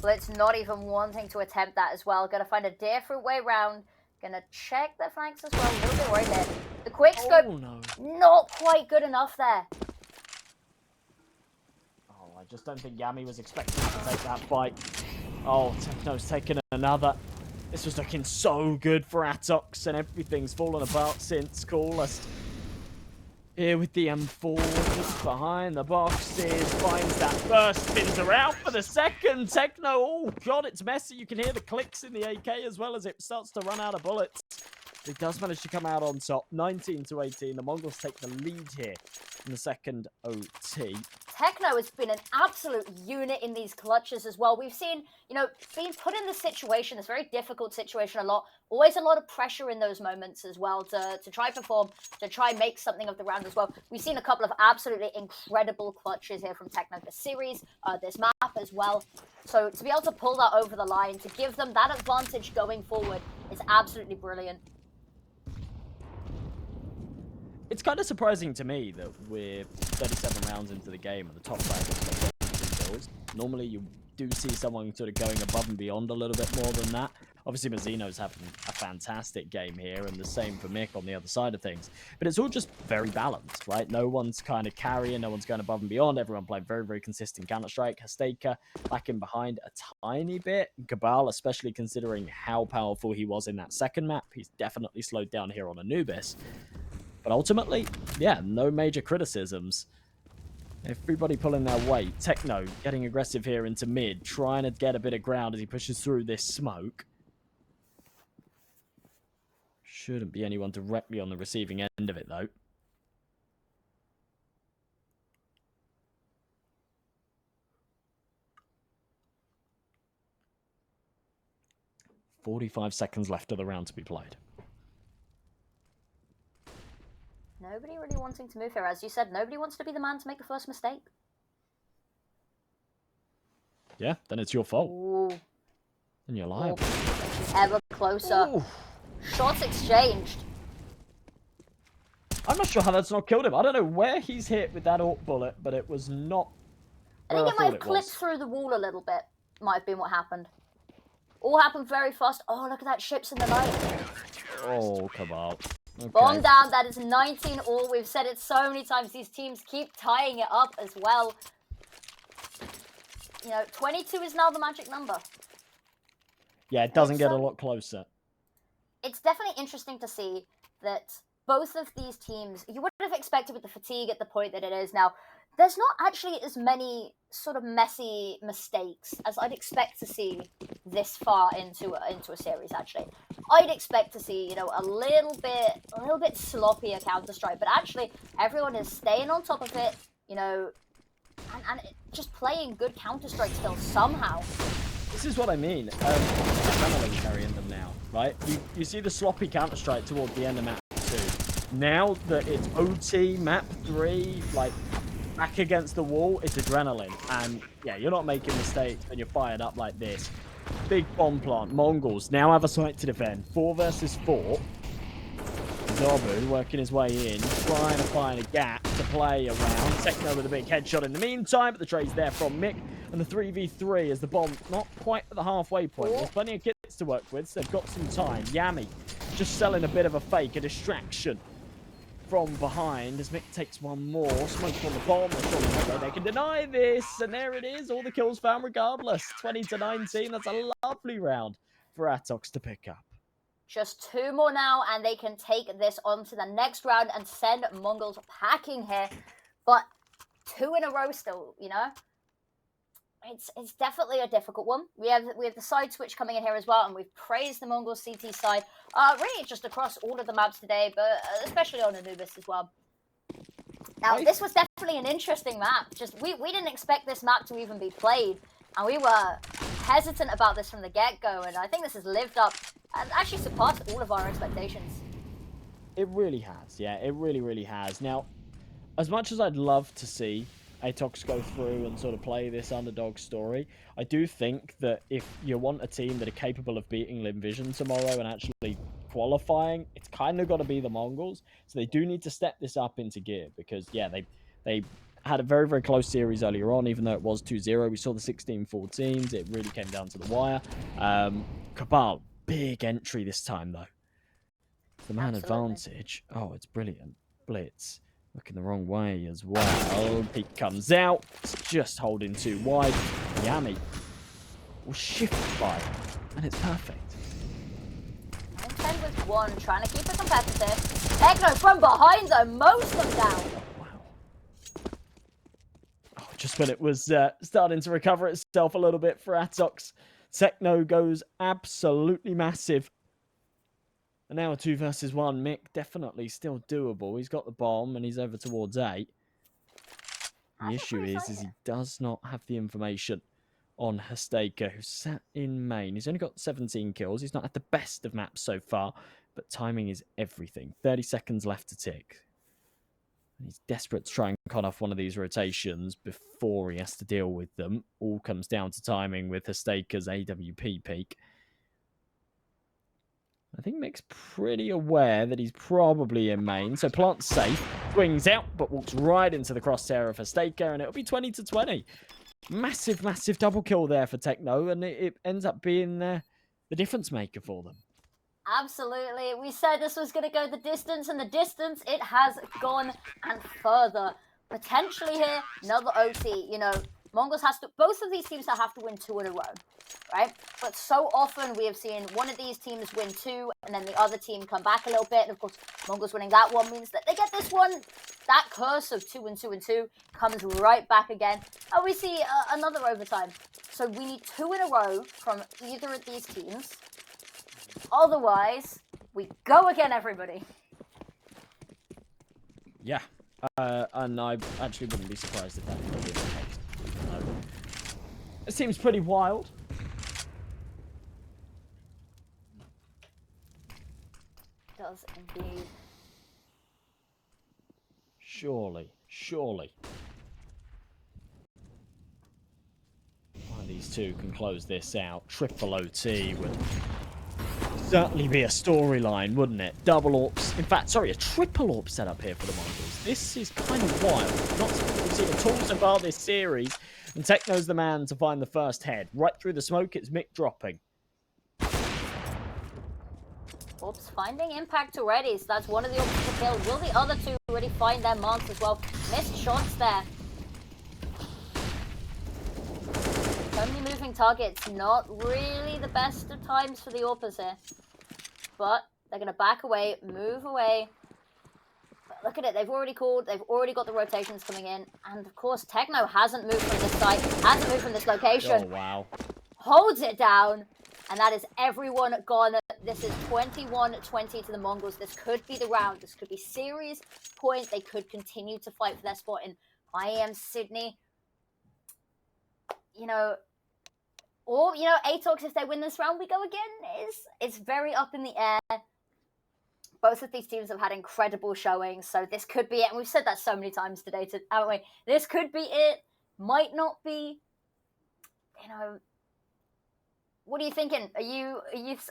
bLitz not even wanting to attempt that as well. Gonna find a different way around. Gonna check their flanks as well. A little bit worried there. The quick scope,
no.
not quite good enough there.
Oh, I just don't think Yami was expecting to take that fight. Oh, Techno's taken another. This was looking so good for ATOX, and everything's fallen apart since. Coolest. Here with the M4, just behind the boxes, finds that burst, spins around for the second. Techno, oh god, it's messy. You can hear the clicks in the AK as well as it starts to run out of bullets. He does manage to come out on top, 19-18. The Mongols take the lead here in the second OT.
Techno has been an absolute unit in these clutches as well. We've seen, you know, being put in this situation, this very difficult situation a lot. Always a lot of pressure in those moments as well to try perform, to try make something of the round as well. We've seen a couple of absolutely incredible clutches here from Techno this series, this map as well. So to be able to pull that over the line, to give them that advantage going forward is absolutely brilliant.
It's kind of surprising to me that we're 37 rounds into the game and the top side has got 3 kills. Normally you do see someone sort of going above and beyond a little bit more than that. Obviously Mzinho's having a fantastic game here, and the same for Mick on the other side of things. But it's all just very balanced, right? No one's kind of carrying, no one's going above and beyond. Everyone playing very, very consistent Counter-Strike. Hasteka lacking behind a tiny bit. Kabal, especially considering how powerful he was in that second map, he's definitely slowed down here on Anubis. But ultimately, yeah, no major criticisms. Everybody pulling their weight. Techno getting aggressive here into mid, trying to get a bit of ground as he pushes through this smoke. Shouldn't be anyone directly on the receiving end of it, though. "45 seconds left of the round to be played."
Nobody really wanting to move here. As you said, nobody wants to be the man to make the first mistake.
Yeah, then it's your fault.
Ooh.
And you're liable.
Ever closer.
Ooh.
Shots exchanged.
I'm not sure how that's not killed him. I don't know where he's hit with that AWP bullet, but it was not
I
where
think it might
thought
have
it
clipped
was.
through the wall a little bit. Might have been what happened. All happened very fast. Oh, look at that, ships in the night.
Oh, kabal. Okay.
Bomb down, that is 19 all. We've said it so many times. These teams keep tying it up as well. You know, 22 is now the magic number.
Yeah, it doesn't get a lot closer.
It's definitely interesting to see that both of these teams, you would have expected with the fatigue at the point that it is now, there's not actually as many sort of messy mistakes as I'd expect to see this far into a series, actually. I'd expect to see, you know, a little bit sloppier Counter-Strike, but actually everyone is staying on top of it, you know, and just playing good Counter-Strike still somehow.
This is what I mean. Adrenaline carrying them now, right? You see the sloppy Counter-Strike toward the end of map 2. Now that it's OT, map 3, like, back against the wall, it's adrenaline. And, yeah, you're not making mistakes when you're fired up like this. Big bomb plant. Mongols now have a site to defend. 4 versus 4. Zabu working his way in, trying to find a gap to play around. Techno with a big headshot in the meantime, but the trade's there from Mick. And the 3v3 as the bomb not quite at the halfway point. There's plenty of kits to work with, so they've got some time. Yami just selling a bit of a fake, a distraction from behind as Mick takes one more. Smoke on the bomb. There's surely no way they can deny this. And there it is. All the kills found regardless. 20-19. That's a lovely round for ATOX to pick up.
Just 2 more now, and they can take this on to the next round and send Mongols packing here. But 2 in a row still, you know? It's definitely a difficult one. We have the side switch coming in here as well, and we've praised the Mongols CT side, really just across all of the maps today, but especially on Anubis as well. Now, this was definitely an interesting map. Just we didn't expect this map to even be played, and we were hesitant about this from the get-go, and I think this has lived up and actually surpassed all of our expectations.
It really has, yeah. It really, really has. Now, as much as I'd love to see ATOX go through and sort of play this underdog story, I do think that if you want a team that are capable of beating Limvision tomorrow and actually qualifying, it's kind of got to be the Mongols. So they do need to step this up into gear because, yeah, they had a very, very close series earlier on, even though it was 2-0. We saw the 16-14s. It really came down to the wire. Kabal, big entry this time, though. The man advantage. Oh, it's brilliant. bLitz. Looking the wrong way as well. Peak comes out. It's just holding too wide. Yami will shift by. And it's perfect.
10 with 1, trying to keep it competitive. Techno from behind, though, mows them down.
Wow. Oh, just when it was starting to recover itself a little bit for ATOX, Techno goes absolutely massive. And now a 2 versus 1. Mick definitely still doable. He's got the bomb and he's over towards 8. The issue is he does not have the information on hasteka, who sat in main. He's only got 17 kills. He's not had the best of maps so far, but timing is everything. 30 seconds left to tick. And he's desperate to try and cut off one of these rotations before he has to deal with them. All comes down to timing with hasteka's AWP peak. I think Mick's pretty aware that he's probably in main, so plant's safe, swings out, but walks right into the crosshair of hasteka, and it'll be 20-20. Massive, massive double kill there for Techno, and it ends up being the difference maker for them.
Absolutely. We said this was going to go the distance, and the distance, it has gone and further. Potentially here, another OT. You know, Mongols has to, both of these teams have to win 2 in a row, right? But so often we have seen one of these teams win 2, and then the other team come back a little bit. And of course, Mongols winning that one means that they get this one. That curse of 2 and 2 and 2 comes right back again. And we see another overtime. So we need 2 in a row from either of these teams. Otherwise, we go again, everybody.
Yeah. And I actually wouldn't be surprised if that would be the case. It seems pretty wild.
It does indeed.
Surely. One of these two can close this out. Triple OT with certainly be a storyline, wouldn't it? Double AWPs. In fact, sorry, a triple AWP setup here for the Mongols. This is kind of wild. Not something we've seen at all so far this series. And Techno's the man to find the first head. Right through the smoke, it's Mick dropping.
Oops, finding impact already, so that's one of the options to kill. Will the other two already find their marks as well? Missed shots there. So many moving targets, not really the best of times for the AWPers here. But they're going to back away, move away. But look at it, they've already called, they've already got the rotations coming in. And of course, Techno hasn't moved from this site, hasn't moved from this location.
Oh, wow.
Holds it down. And that is everyone gone. This is 21-20 to the Mongols. This could be the round. This could be series point. They could continue to fight for their spot in IEM Sydney. You know, or, you know, ATOX, if they win this round, we go again. It's very up in the air. Both of these teams have had incredible showings, so this could be it. And we've said that so many times today, haven't we? This could be it. Might not be. You know, what are you thinking? Are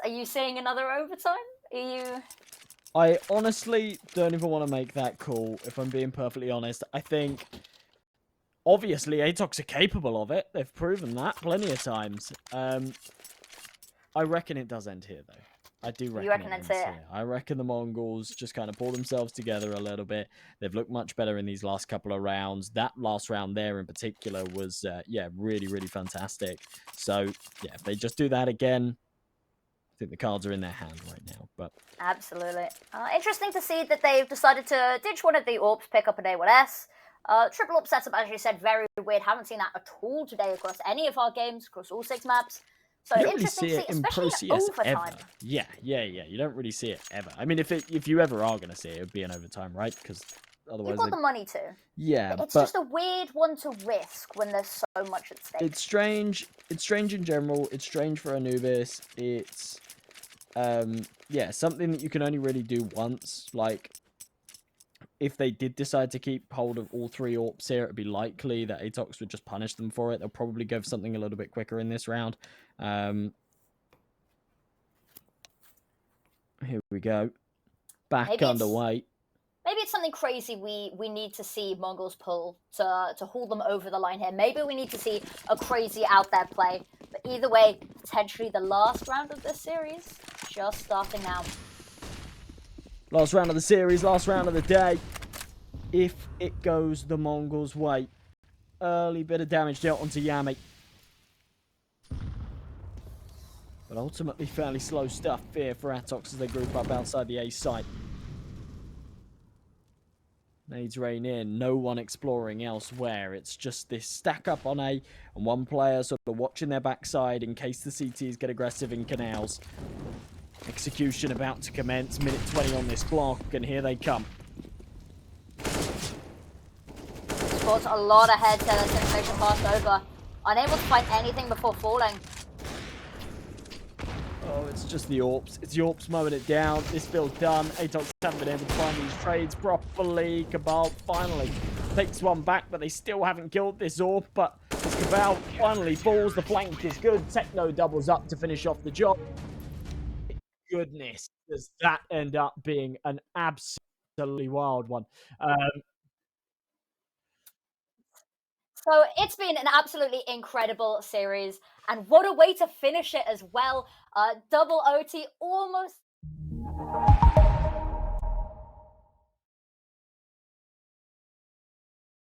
you seeing another overtime? Are you?
I honestly don't even want to make that call, if I'm being perfectly honest. I think, obviously, ATOX are capable of it. They've proven that plenty of times. I reckon it does end here, though. I do reckon,
You reckon it's it?
here. I reckon the Mongols just kind of pull themselves together a little bit. They've looked much better in these last couple of rounds. That last round there in particular was, yeah, really, really fantastic. So, yeah, if they just do that again, I think the cards are in their hand right now. But
Absolutely. Interesting to see that they've decided to ditch one of the AWPs, pick up an A1S. Triple AWP setup, as you said, very weird. Haven't seen that at all today across any of our games, across all 6 maps. So
you don't really
interesting
see
to
it
see,
in Pro
especially
CS
in overtime.
ever. Yeah. You don't really see it ever. I mean, if you ever are going to see it, it would be in overtime, right? Because otherwise,
You've got the money to.
Yeah,
It's
but
just a weird one to risk when there's so much at stake.
it's strange. It's strange in general. It's strange for Anubis. It's yeah, something that you can only really do once. Like, if they did decide to keep hold of all 3 AWPs here, it'd be likely that ATOX would just punish them for it. They'll probably go for something a little bit quicker in this round. Here we go. Back underway.
Maybe it's something crazy we need to see Mongols pull to haul them over the line here. Maybe we need to see a crazy out there play. But either way, potentially the last round of this series just starting now.
Last round of the series, last round of the day. If it goes the Mongols' way. Early bit of damage dealt onto Yami. But ultimately fairly slow stuff here for ATOX as they group up outside the A site. Nades rain in, no one exploring elsewhere. It's just this stack up on A and one player sort of watching their backside in case the CTs get aggressive in canals. Execution about to commence, minute 20 on this clock, and here they come.
Scores a lot of heads there, this information passed over. Unable to find anything before falling.
Oh, it's just the AWPs. It's the AWPs mowing it down. This build done. ATOX haven't been able to find these trades properly. Kabal finally takes one back, but they still haven't killed this AWP. But as Kabal finally falls, the flank is good. Techno doubles up to finish off the job. Goodness, does that end up being an absolutely wild one.
So it's been an absolutely incredible series, and what a way to finish it as well. Double OT, almost